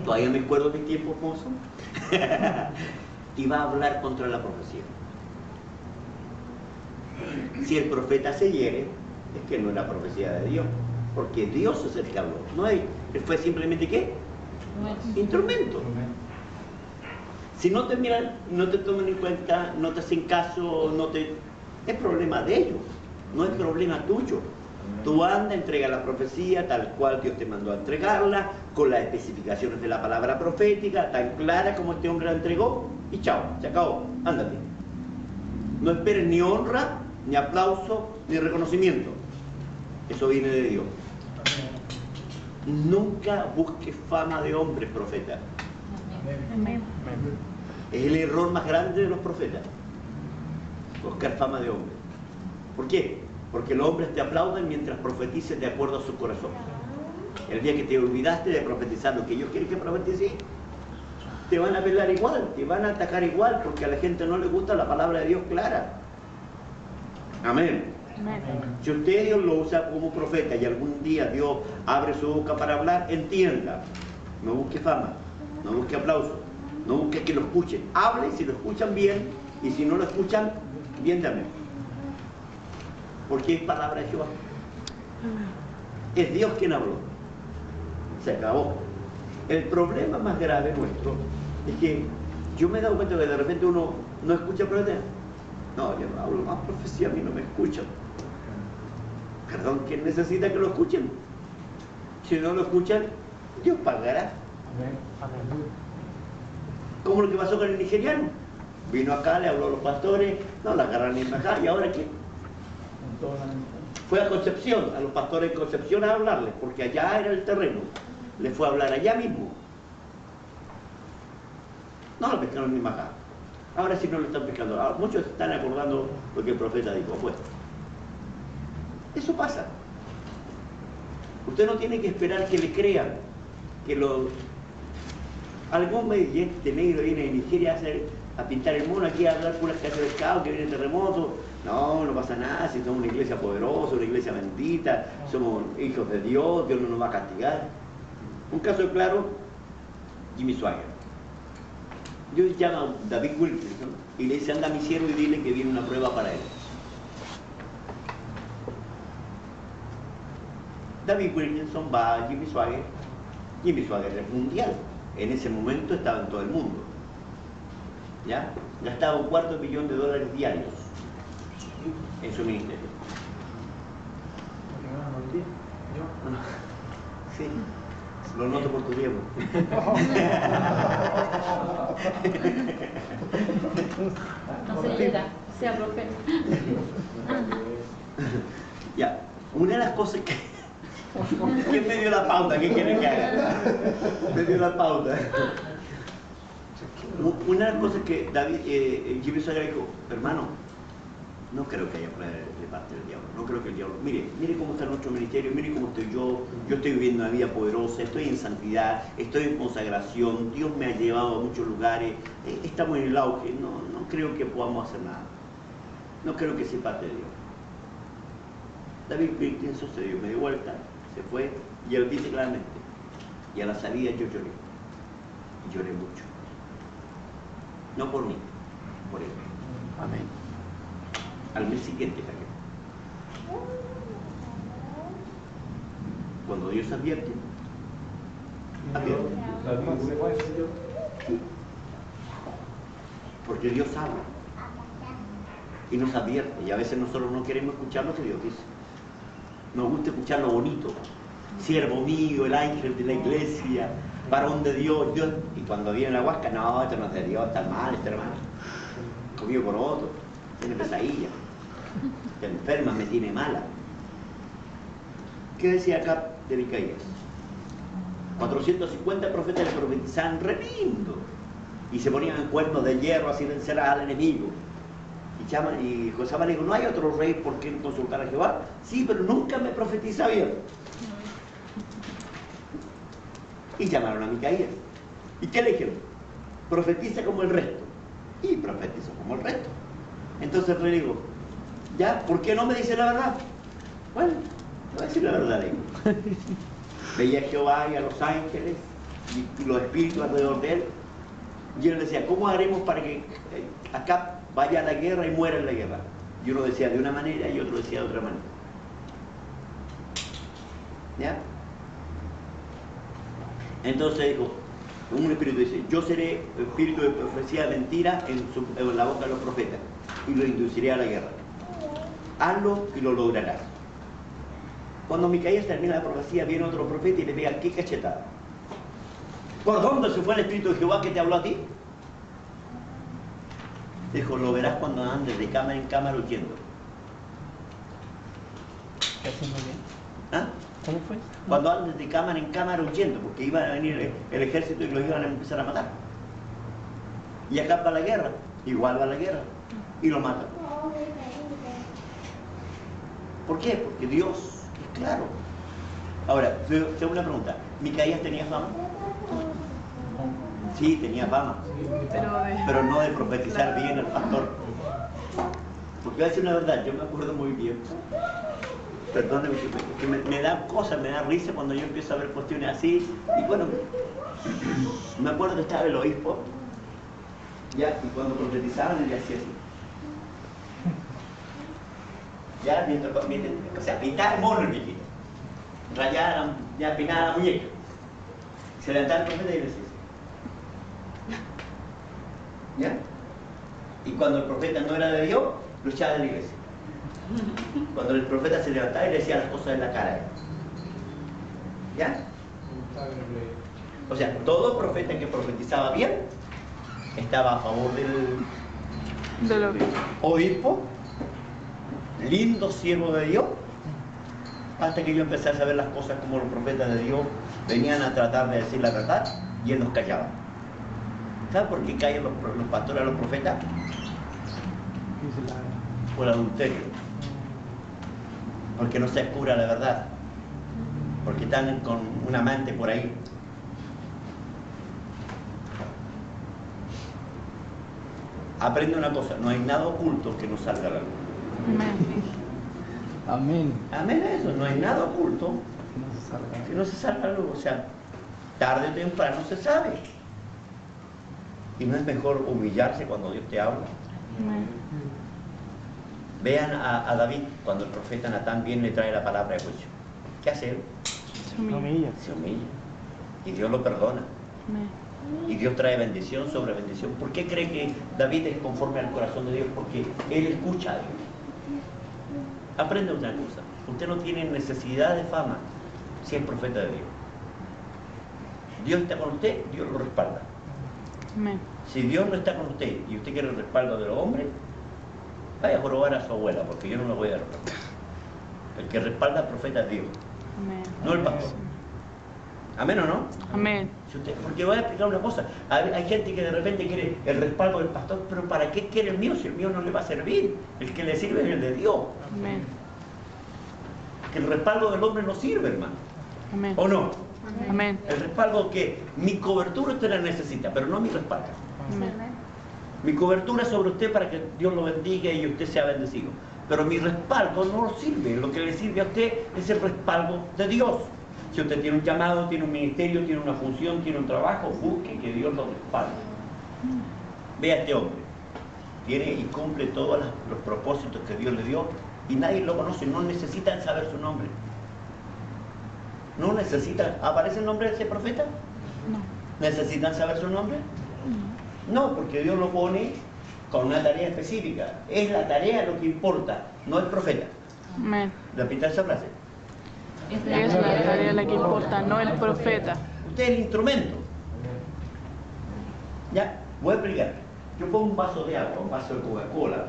Todavía me acuerdo de mis tiempos mozos. Y va a hablar contra la profecía. Si el profeta se hiere, es que no es la profecía de Dios, porque Dios es el que habló. No hay, él fue simplemente ¿qué? Instrumento. Si no te miran, no te toman en cuenta, no te hacen caso, es problema de ellos, no es problema tuyo. Tú anda, entrega la profecía tal cual Dios te mandó a entregarla, con las especificaciones de la palabra profética, tan clara como este hombre la entregó, y chao, se acabó, ándate. No esperes ni honra, ni aplauso, ni reconocimiento. Eso viene de Dios. Nunca busques fama de hombre, profeta. Amén. Es el error más grande de los profetas. Buscar fama de hombre. ¿Por qué? Porque los hombres te aplauden mientras profetices de acuerdo a su corazón. El día que te olvidaste de profetizar lo que ellos quieren que profetices, te van a pelar igual, te van a atacar igual, porque a la gente no le gusta la palabra de Dios clara. Amén. Amén. Si usted Dios lo usa como profeta y algún día Dios abre su boca para hablar, entienda, no busque fama, no busque aplauso, no busque que lo escuchen. Hable si lo escuchan bien, y si no lo escuchan, bien también. Porque es palabra de Jehová. Es Dios quien habló. Se acabó. El problema más grave nuestro es que yo me he dado cuenta que de repente uno no escucha profeta. No, yo no hablo más profecía, a mí no me escuchan. Perdón, ¿quién necesita que lo escuchen? Si no lo escuchan, Dios pagará. Como lo que pasó con el nigeriano. Vino acá, le habló a los pastores, no la agarran ni acá, ¿y ahora qué? Fue a Concepción, a los pastores de Concepción a hablarles, porque allá era el terreno. Le fue a hablar allá mismo. No lo pescaron ni acá. Ahora sí no lo están pescando. Ahora, muchos están acordando lo que el profeta dijo. Bueno, eso pasa. Usted no tiene que esperar que le crean, que algún de negro viene de Nigeria a pintar el mono, aquí a hablar puras casas de pescado, que viene terremoto. No, no pasa nada, si somos una iglesia poderosa, una iglesia bendita, somos hijos de Dios, Dios no nos va a castigar. Un caso claro, Jimmy Swaggart. Yo llamo a David Wilkerson y le dice, anda a mi siervo y dile que viene una prueba para él. David Wilkerson va a Jimmy Swaggart. Jimmy Swaggart es mundial. En ese momento estaba en todo el mundo. ¿Ya? Gastaba $250 millones diarios en su ministerio. Sí, lo noto por tu tiempo. No se llega, sea profeta. Ya, una de las cosas que... ¿Quién me dio la pauta? ¿Qué quieren que haga? Me dio la pauta. Una de las cosas que Jimmy Swaggart dijo, hermano, no creo que haya prueba de parte del diablo, no creo que el diablo, mire cómo está nuestro ministerio, mire cómo estoy yo estoy viviendo una vida poderosa, estoy en santidad, estoy en consagración, Dios me ha llevado a muchos lugares, estamos en el auge, no creo que podamos hacer nada, no creo que sea parte de Dios. David Wilkerson se dio media vuelta, se fue, y él dice claramente, y a la salida yo lloré, y lloré mucho. No por mí, por él. Amén. Al mes siguiente cayó. Cuando Dios advierte, advierte. Porque Dios habla. y nos advierte. Y a veces nosotros no queremos escuchar lo que Dios dice. Nos gusta escuchar lo bonito. Siervo mío, el ángel de la iglesia, varón de Dios, Dios. Y cuando viene la huasca, no, esto no es de Dios, está mal este hermano. Comido por otro, tiene pesadilla, está enferma, me tiene mala. ¿Qué decía acá de Micaías? 450 profetas le profetizaban re lindo y se ponían en cuernos de hierro así vencerá al enemigo. Y Josafat le dijo, ¿no hay otro rey por quien consultar a Jehová? Sí, pero nunca me profetiza bien. Y llamaron a Micaías. ¿Y qué le dijeron? Profetiza como el resto. Y profetizó como el resto. Entonces el rey le dijo, ¿ya? ¿Por qué no me dice la verdad? Bueno, voy a decir la verdad, le digo. Veía a Jehová y a los ángeles y los espíritus alrededor de él. Y él decía, ¿cómo haremos para que acá vaya a la guerra y muera en la guerra? Y uno decía de una manera y otro decía de otra manera. ¿Ya? Entonces dijo, un espíritu dice, yo seré espíritu de profecía de mentira en la boca de los profetas y lo induciré a la guerra. Hazlo y lo lograrás. Cuando Micaías termina la profecía, viene otro profeta y le pega, ¿qué cachetada? ¿Por dónde se fue el espíritu de Jehová que te habló a ti? Dijo, lo verás cuando andes de cámara en cámara huyendo. ¿Qué haciendo bien? ¿Ah? ¿Cómo fue? Cuando andes de cámara en cámara huyendo, porque iba a venir el ejército y los iban a empezar a matar. Y acá va la guerra, igual va la guerra, y lo matan. ¿Por qué? Porque Dios es claro. Ahora, tengo una pregunta, ¿Micaías tenía fama? Sí, tenía fama, pero no de profetizar bien al pastor. Porque voy a decir una verdad, yo me acuerdo muy bien. Perdóneme, que me da cosas, me da risa cuando yo empiezo a ver cuestiones así. Y bueno, me acuerdo que estaba el obispo, ya, y cuando profetizaban él hacía así. Ya, mientras, o sea, pintaba el mono el viejito. Rayaba, ya peinaba la muñeca. Se levantaba el profeta y le decía así. ¿Ya? Y cuando el profeta no era de Dios, lo echaba de la iglesia. Cuando el profeta se levantaba y le decía las cosas en la cara. ¿Ya? O sea, todo profeta que profetizaba bien estaba a favor del obispo, lindo siervo de Dios, hasta que yo empecé a saber las cosas como los profetas de Dios venían a tratar de decir la verdad y él nos callaba. ¿Sabes por qué callan los pastores a los profetas? Por adulterio. Porque no se descubra la verdad. Porque están con un amante por ahí. Aprende una cosa, no hay nada oculto que no salga a la luz. Amén. Amén a eso, no hay nada oculto que no se salga a la luz. O sea, tarde o temprano se sabe. Y no es mejor humillarse cuando Dios te habla. Vean a David cuando el profeta Natán viene y le trae la palabra de juicio. ¿Qué hace él? Se humilla. Se humilla. Y Dios lo perdona. Y Dios trae bendición sobre bendición. ¿Por qué cree que David es conforme al corazón de Dios? Porque él escucha a Dios. Aprende una cosa. Usted no tiene necesidad de fama si es profeta de Dios. Dios está con usted, Dios lo respalda. Si Dios no está con usted y usted quiere el respaldo de los hombres, vaya a jorobar a su abuela, porque yo no me voy a dar respaldo. El que respalda al profeta es Dios, no el pastor. ¿Amén o no? Amén. Porque voy a explicar una cosa. Hay gente que de repente quiere el respaldo del pastor, pero ¿para qué quiere el mío si el mío no le va a servir? El que le sirve es el de Dios. Amén. Que el respaldo del hombre no sirve, hermano. Amén. ¿O no? Amén. El respaldo que mi cobertura usted la necesita, pero no mi respaldo. Amén. Mi cobertura sobre usted para que Dios lo bendiga y usted sea bendecido. Pero mi respaldo no sirve. Lo que le sirve a usted es el respaldo de Dios. Si usted tiene un llamado, tiene un ministerio, tiene una función, tiene un trabajo, busque que Dios lo respalde. Vea a este hombre. Tiene y cumple todos los propósitos que Dios le dio y nadie lo conoce. No necesitan saber su nombre. No necesitan. ¿Aparece el nombre de ese profeta? No. ¿Necesitan saber su nombre? No, porque Dios lo pone con una tarea específica. Es la tarea lo que importa, no el profeta. Amén. Repita esa frase. Es la tarea la que importa, no el profeta. Usted es el instrumento. Ya, voy a explicar. Yo pongo un vaso de agua, un vaso de Coca-Cola,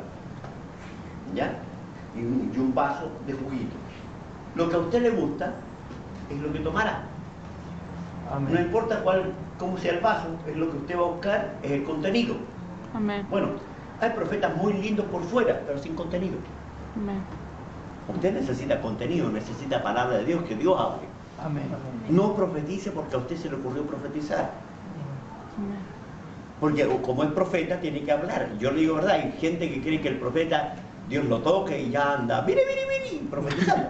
¿ya? Y un vaso de juguito. Lo que a usted le gusta es lo que tomará. Amén. No importa cómo sea el vaso, es lo que usted va a buscar, es el contenido. Amén. Bueno, hay profetas muy lindos por fuera, pero sin contenido. Amén. Usted necesita contenido, necesita palabra de Dios, que Dios hable. Amén. No profetice porque a usted se le ocurrió profetizar. Amén. Porque como es profeta, tiene que hablar. Yo le digo verdad, hay gente que cree que el profeta, Dios lo toque y ya anda, mire, profetizando.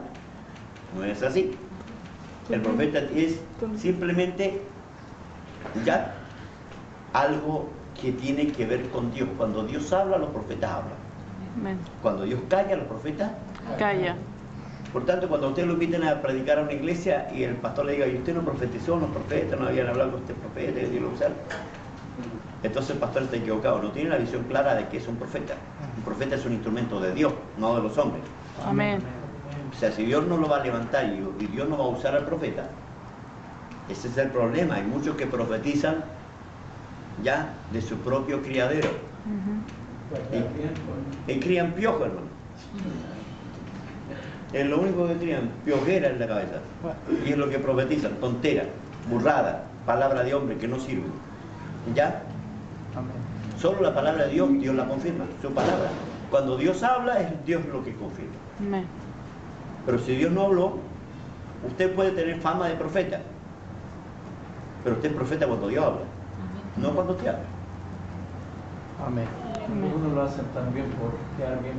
No es así. El profeta es simplemente ya algo que tiene que ver con Dios. Cuando Dios habla, los profetas hablan. Amén. Cuando Dios calla, los profetas. Calla. Por tanto, cuando usted lo inviten a predicar a una iglesia y el pastor le diga, y usted no profetizó, los profetas no habían hablado con este profeta, y Dios lo usara, entonces el pastor está equivocado, no tiene la visión clara de que es un profeta. Un profeta es un instrumento de Dios, no de los hombres. Amén. O sea, si Dios no lo va a levantar y Dios no va a usar al profeta, ese es el problema. Hay muchos que profetizan ya de su propio criadero. Ujú. Y crían piojos, hermano. Es lo único que crían, piojera en la cabeza. Y es lo que profetizan, tontera, burrada, palabra de hombre que no sirve. ¿Ya? Amén. Solo la palabra de Dios, Dios la confirma, su palabra. Cuando Dios habla, es Dios lo que confirma. Amén. Pero si Dios no habló, usted puede tener fama de profeta. Pero usted es profeta cuando Dios habla, no cuando usted habla. Amén. Amén. Algunos lo hacen también por quedar bien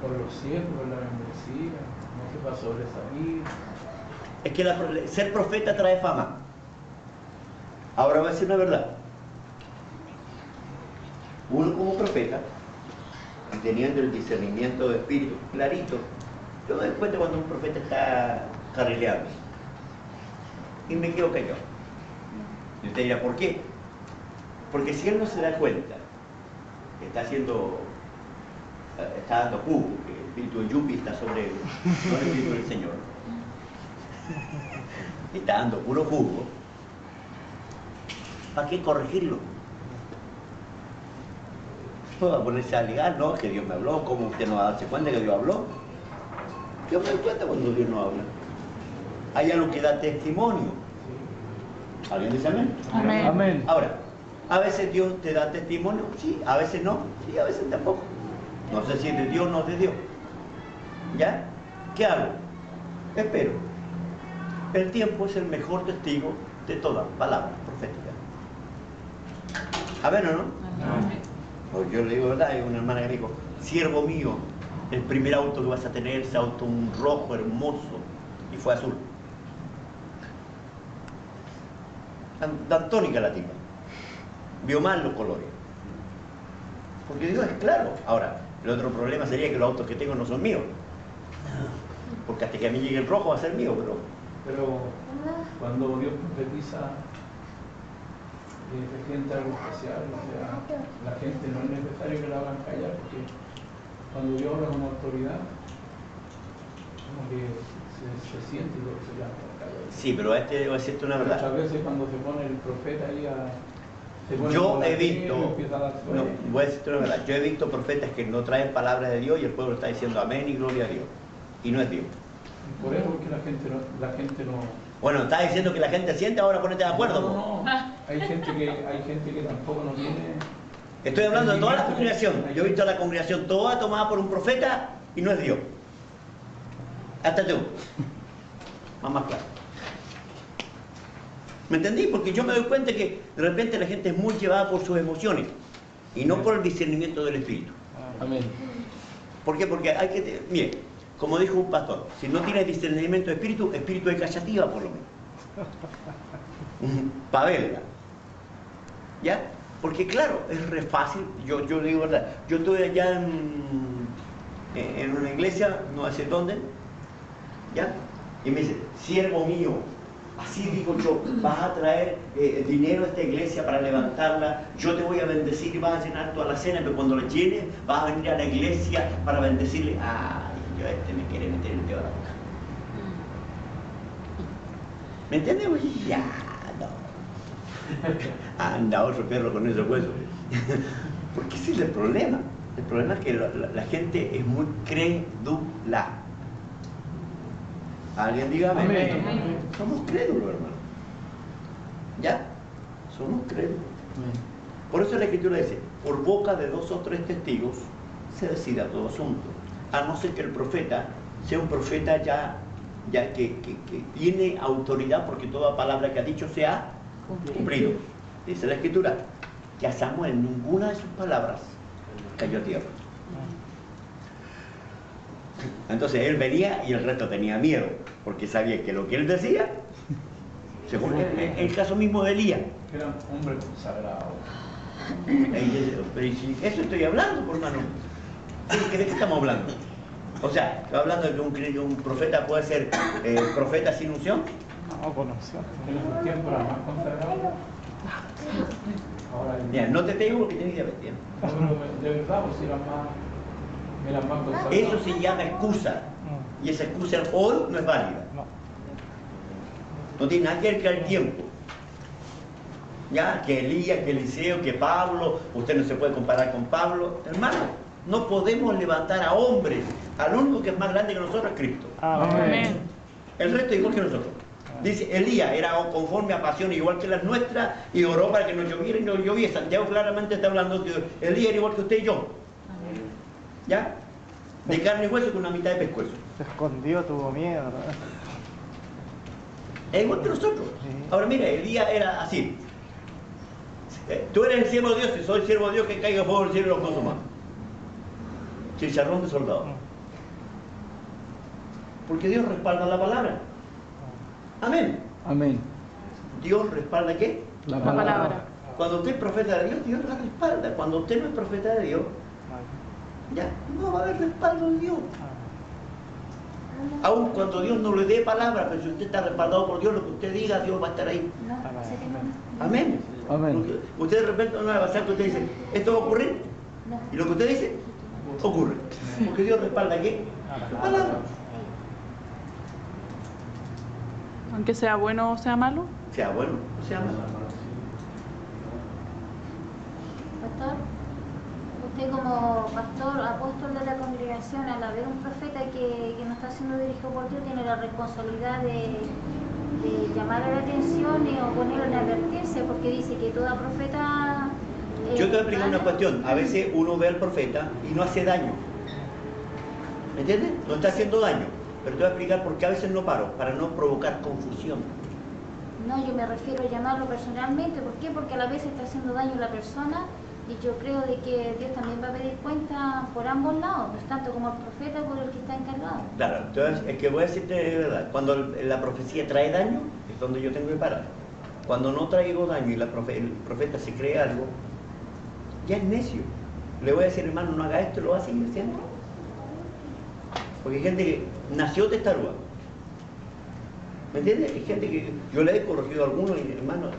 por los ciegos, por la membresía, no se va a sobresalir. Es que ser profeta trae fama. Ahora voy a decir una verdad. Uno como profeta, y teniendo el discernimiento de espíritu clarito, yo me doy cuenta cuando un profeta está carrileando. Y me quedo callado. Y usted dirá, ¿por qué? Porque si él no se da cuenta que está dando jugo, que el espíritu de Yupi está sobre él, no el espíritu del Señor, y está dando puro jugo, ¿para qué corregirlo? No va a ponerse a alegar, no, que Dios me habló, ¿cómo usted no va a darse cuenta que Dios habló? Yo me doy cuenta cuando Dios no habla. Hay algo que da testimonio. ¿Alguien dice amén? Amén. Amén. Ahora, a veces Dios te da testimonio, sí, a veces no, sí, a veces tampoco. No sé si es de Dios o no es de Dios. ¿Ya? ¿Qué hago? Espero. El tiempo es el mejor testigo de toda palabra profética. ¿A ver o no? Pues yo le digo, ¿verdad? Hay una hermana que me dijo, siervo mío, el primer auto que vas a tener es auto un rojo hermoso, y fue azul. Daltónica la tipa. Vio mal los colores. Porque Dios es claro. Ahora, el otro problema sería que los autos que tengo no son míos. Porque hasta que a mí llegue el rojo va a ser mío, Pero cuando Dios profetiza, se siente algo especial, o sea, la gente no es necesario que la hagan callar, porque cuando Dios habla con autoridad, como que se siente y lo se llama callar. Sí, pero a este debo decirte una verdad. Muchas veces cuando se pone el profeta ahí se pone Yo con la he piel, visto, empieza a dar no, sueño. voy a decirte una verdad, yo he visto profetas que no traen palabra de Dios y el pueblo está diciendo amén y gloria a Dios. Y no es Dios. Y por eso porque la gente no. Bueno, está diciendo que la gente siente, ahora ponete de acuerdo. No. Hay gente que tampoco no tiene. Estoy hablando de toda la congregación. Yo he visto a la congregación toda tomada por un profeta y no es Dios. Hasta tú. Más claro. ¿Me entendí? Porque yo me doy cuenta que de repente la gente es muy llevada por sus emociones y no por el discernimiento del Espíritu. Amén. ¿Por qué? Porque hay que... Mire, como dijo un pastor, si no tienes discernimiento de espíritu, espíritu de callativa por lo menos. Pavela. ¿Ya? Porque claro, es re fácil, yo digo verdad, yo estuve allá en una iglesia, no sé dónde, ¿ya? Y me dice, siervo mío, Así digo yo, vas a traer dinero a esta iglesia para levantarla, yo te voy a bendecir y vas a llenar toda la cena, pero cuando la llenes vas a venir a la iglesia para bendecirle. Ah, yo me quiere meter el dedo a la boca. ¿Me entiendes? Ya, no. Anda otro perro con esos huesos. Porque ese es el problema. El problema es que la gente es muy crédula. Alguien diga amén. Amén. Somos crédulos, hermano. ¿Ya? Somos crédulos. Por eso la Escritura dice, por boca de 2 o 3 testigos se decida todo asunto. A no ser que el profeta sea un profeta ya que tiene autoridad, porque toda palabra que ha dicho se ha cumplido. Dice la Escritura que a Samuel ninguna de sus palabras cayó a tierra. Entonces él venía y el resto tenía miedo, porque sabía que lo que él decía, según el caso mismo de Elías. Era un hombre consagrado. Pero si eso estoy hablando, por hermano. ¿De qué estamos hablando? O sea, ¿está hablando de que un profeta puede ser profeta sin unción? No, con unción. En esos tiempos era más consagrado. Ahora Mira, no te pego porque tienes diabetes. de verdad, pues eran más consagrados. Eso se llama excusa. Y esa excusa hoy no es válida. No. No tiene nada que ver con el tiempo. Ya, que Elías, que Eliseo, que Pablo, usted no se puede comparar con Pablo. Hermano, no podemos levantar a hombres. Al único que es más grande que nosotros es Cristo. Amén. El resto es igual que nosotros. Dice, Elías era conforme a pasiones igual que las nuestras y oró para que no lloviera y no llovía. Santiago claramente está hablando que Elías era igual que usted y yo. ¿Ya? De carne y hueso con una mitad de pescuezo. Se escondió, tuvo miedo, ¿no? Es igual que nosotros. Sí. Ahora mira, Elías era así. Tú eres el siervo de Dios, si soy el siervo de Dios, que caiga fuego del cielo y los consuma. Chicharrón de soldado. Porque Dios respalda la palabra. Amén. Amén. ¿Dios respalda qué? La palabra. Cuando usted es profeta de Dios, Dios la respalda. Cuando usted no es profeta de Dios, ya no va a haber respaldo de Dios. Aun cuando Dios no le dé palabra, pero si usted está respaldado por Dios, lo que usted diga, Dios va a estar ahí. Amén. Amén. Porque usted de repente no va a pasar que usted dice, ¿esto va a ocurrir? Y lo que usted dice, ocurre. Porque Dios respalda ¿qué? La palabra. Aunque sea bueno o sea malo. Sea bueno o sea malo. Pastor, usted como pastor, apóstol de la congregación, al haber un profeta que no está siendo dirigido por Dios, tiene la responsabilidad de llamar la atención o ponerlo en advertirse, porque dice que toda profeta... Yo te voy a explicar una cuestión. A veces uno ve al profeta y no hace daño. ¿Me entiendes? No está haciendo daño. Pero te voy a explicar por qué a veces no paro, para no provocar confusión. No, yo me refiero a llamarlo personalmente. ¿Por qué? Porque a la vez está haciendo daño a la persona y yo creo de que Dios también va a pedir cuenta por ambos lados, pues, tanto como el profeta como el que está encargado. Claro, entonces es que voy a decirte de verdad, cuando la profecía trae daño, es donde yo tengo que parar. Cuando no traigo daño y el profeta se cree algo, ya es necio. Le voy a decir, hermano, no haga esto, lo va a seguir haciendo. Porque hay gente que nació testaruda. ¿Me entiendes? Hay gente que yo le he corregido a algunos y hermanos.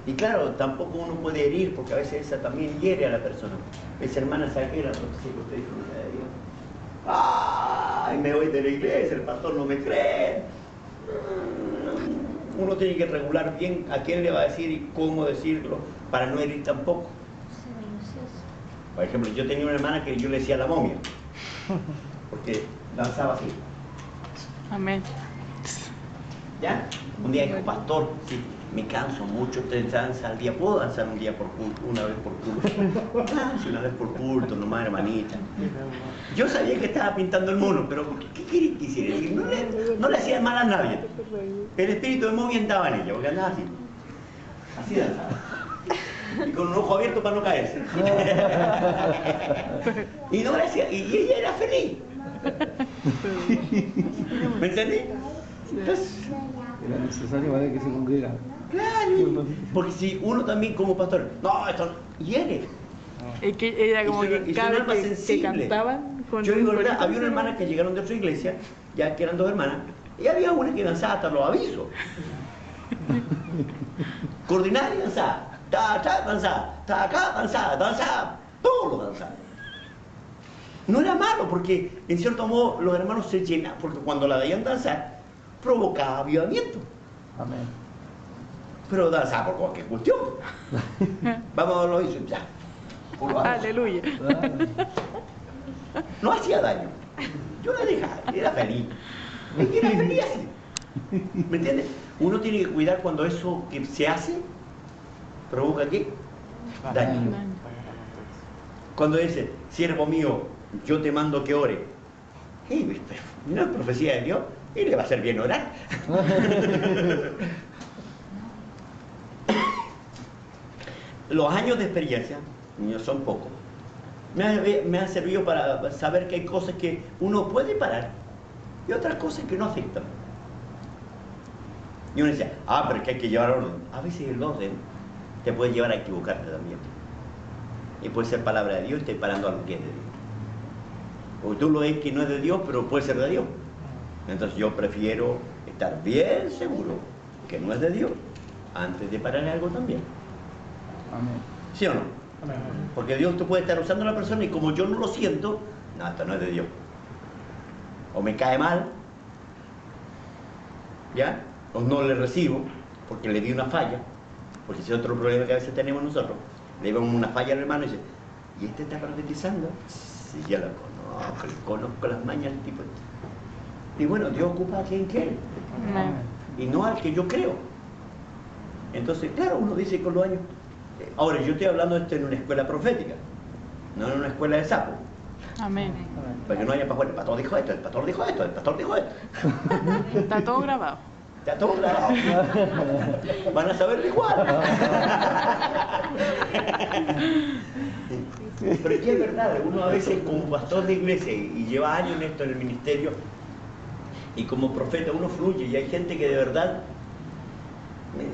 Y claro, tampoco uno puede herir, porque a veces esa también hiere a la persona. Esa hermana sabe que era lo que usted dijo, de Dios. ¡Ay! Me voy de la iglesia, el pastor no me cree. Uno tiene que regular bien a quién le va a decir y cómo decirlo para no herir tampoco. Por ejemplo, yo tenía una hermana que yo le decía la momia, porque danzaba así. Amén. ¿Ya? Un día dijo, pastor, sí, me canso mucho, usted danza al día, ¿puedo danzar un día por culto, una vez por culto? Sí, una vez por culto, nomás hermanita. Yo sabía que estaba pintando el mono, pero ¿qué quería que hiciera? No le hacía mal a nadie. El espíritu de momia andaba en ella, porque andaba así. Así danzaba. Y con un ojo abierto para no caerse. Y no le hacía, y ella era feliz. ¿Me entendí? Entonces, Era necesario para que se congregara. claro, porque si uno también como pastor, no, esto no, hiere. Es que era como Y que son cada almas vez que sensibles. cantaban con Yo digo, un ¿verdad? corito, Había una hermana que llegaron de otra iglesia, ya que eran dos hermanas, Y había una que danzaba hasta los avisos. Coordinar y danzar. Danzar. Acá, danzar. Todo lo danzaba. No era malo, porque en cierto modo los hermanos se llenaban, porque cuando la veían danzar, provocaba avivamiento. Amén. Pero danzaba por cualquier cuestión. Vamos a lo hizo, ya. Aleluya. No hacía daño. Yo la dejaba, era feliz. Es que era feliz así. ¿Me entiendes? Uno tiene que cuidar cuando eso que se hace provoca ¿qué? Daño. Cuando dice, siervo mío, yo te mando que ore. No es profecía de Dios, y le va a hacer bien orar. Los años de experiencia, son pocos, me han servido para saber que hay cosas que uno puede parar y otras cosas que no afectan. Y uno decía, pero es que hay que llevar orden. A veces el orden te puede llevar a equivocarte también. Y puede ser palabra de Dios y te parando algo que es de Dios. Porque tú lo ves que no es de Dios, pero puede ser de Dios. Entonces yo prefiero estar bien seguro que no es de Dios antes de parar algo también. Amén. ¿Sí o no? Amén. Porque Dios tú puede estar usando a la persona y como yo no lo siento, no, esto no es de Dios. O me cae mal, ¿ya? O no le recibo porque le di una falla, porque ese es otro problema que a veces tenemos nosotros. Le damos una falla al hermano y dice, ¿y este está profetizando? Sí, ya lo conozco las mañas del tipo. Y bueno, Dios ocupa a quien quiere. Amén. Y no al que yo creo. Entonces, claro, uno dice con los años. Ahora, yo estoy hablando de esto en una escuela profética, no en una escuela de sapo. Amén. Para que no haya para afuera, el pastor dijo esto, el pastor dijo esto, el pastor dijo esto. Está todo grabado. Está todo grabado. Van a saberlo igual. Pero es que es verdad, uno a veces como pastor de iglesia y lleva años en esto en el ministerio y como profeta uno fluye y hay gente que de verdad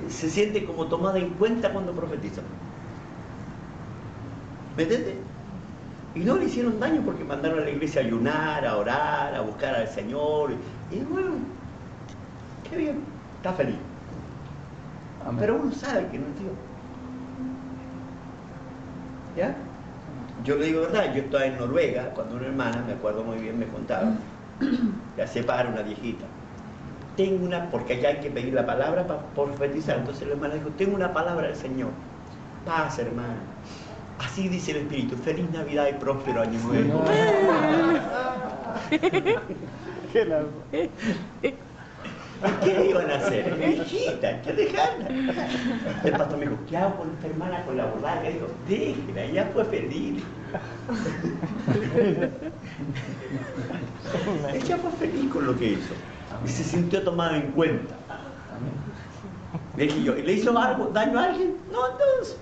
se siente como tomada en cuenta cuando profetiza. ¿Me entiendes? Y no le hicieron daño porque mandaron a la iglesia a ayunar, a orar, a buscar al Señor. Y bueno, qué bien, está feliz. Amén. Pero uno sabe que no es Dios. ¿Ya? Yo le digo verdad, yo estaba en Noruega cuando una hermana, me acuerdo muy bien, me contaba, ya se para una viejita. Tengo una, porque allá hay que pedir la palabra para profetizar. Entonces la hermana dijo, tengo una palabra del Señor. Paz, hermana. Así dice el Espíritu. Feliz Navidad y próspero año nuevo. ¿Qué la... ¿Qué iban a hacer? Viejita, hay que dejarla. El pastor me dijo, ¿qué hago con esta hermana con la borracha? Dijo, déjela, ella fue feliz. Ella fue feliz con lo que hizo. Y se sintió tomada en cuenta. Le dije yo, ¿le hizo algo, daño a alguien? No, entonces,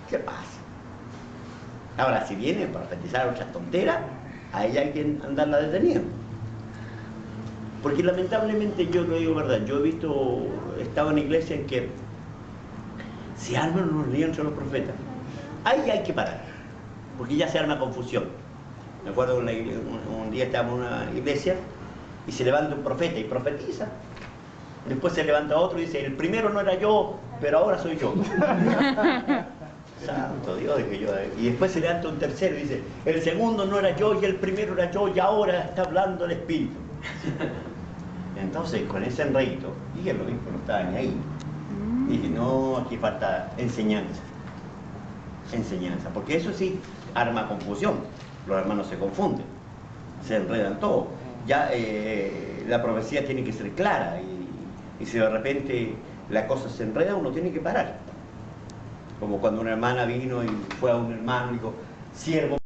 ¿qué pasa? Ahora, si viene para profetizar otras tonteras, a ella hay que andarla deteniendo. Porque lamentablemente yo lo digo verdad, yo he visto, he estado en iglesias en que se arman unos líos entre los profetas. Ahí hay que parar, porque ya se arma confusión. Me acuerdo un día estábamos en una iglesia y se levanta un profeta y profetiza. Después se levanta otro y dice, el primero no era yo, pero ahora soy yo. Santo Dios, dije yo. Y después se levanta un tercero y dice, el segundo no era yo y el primero era yo y ahora está hablando el Espíritu. Entonces, con ese enredo, y el obispo no estaba ni ahí, dije, no, aquí falta enseñanza. Enseñanza, porque eso sí arma confusión. Los hermanos se confunden, se enredan todo. Ya la profecía tiene que ser clara y si de repente la cosa se enreda, uno tiene que parar. Como cuando una hermana vino y fue a un hermano y dijo, siervo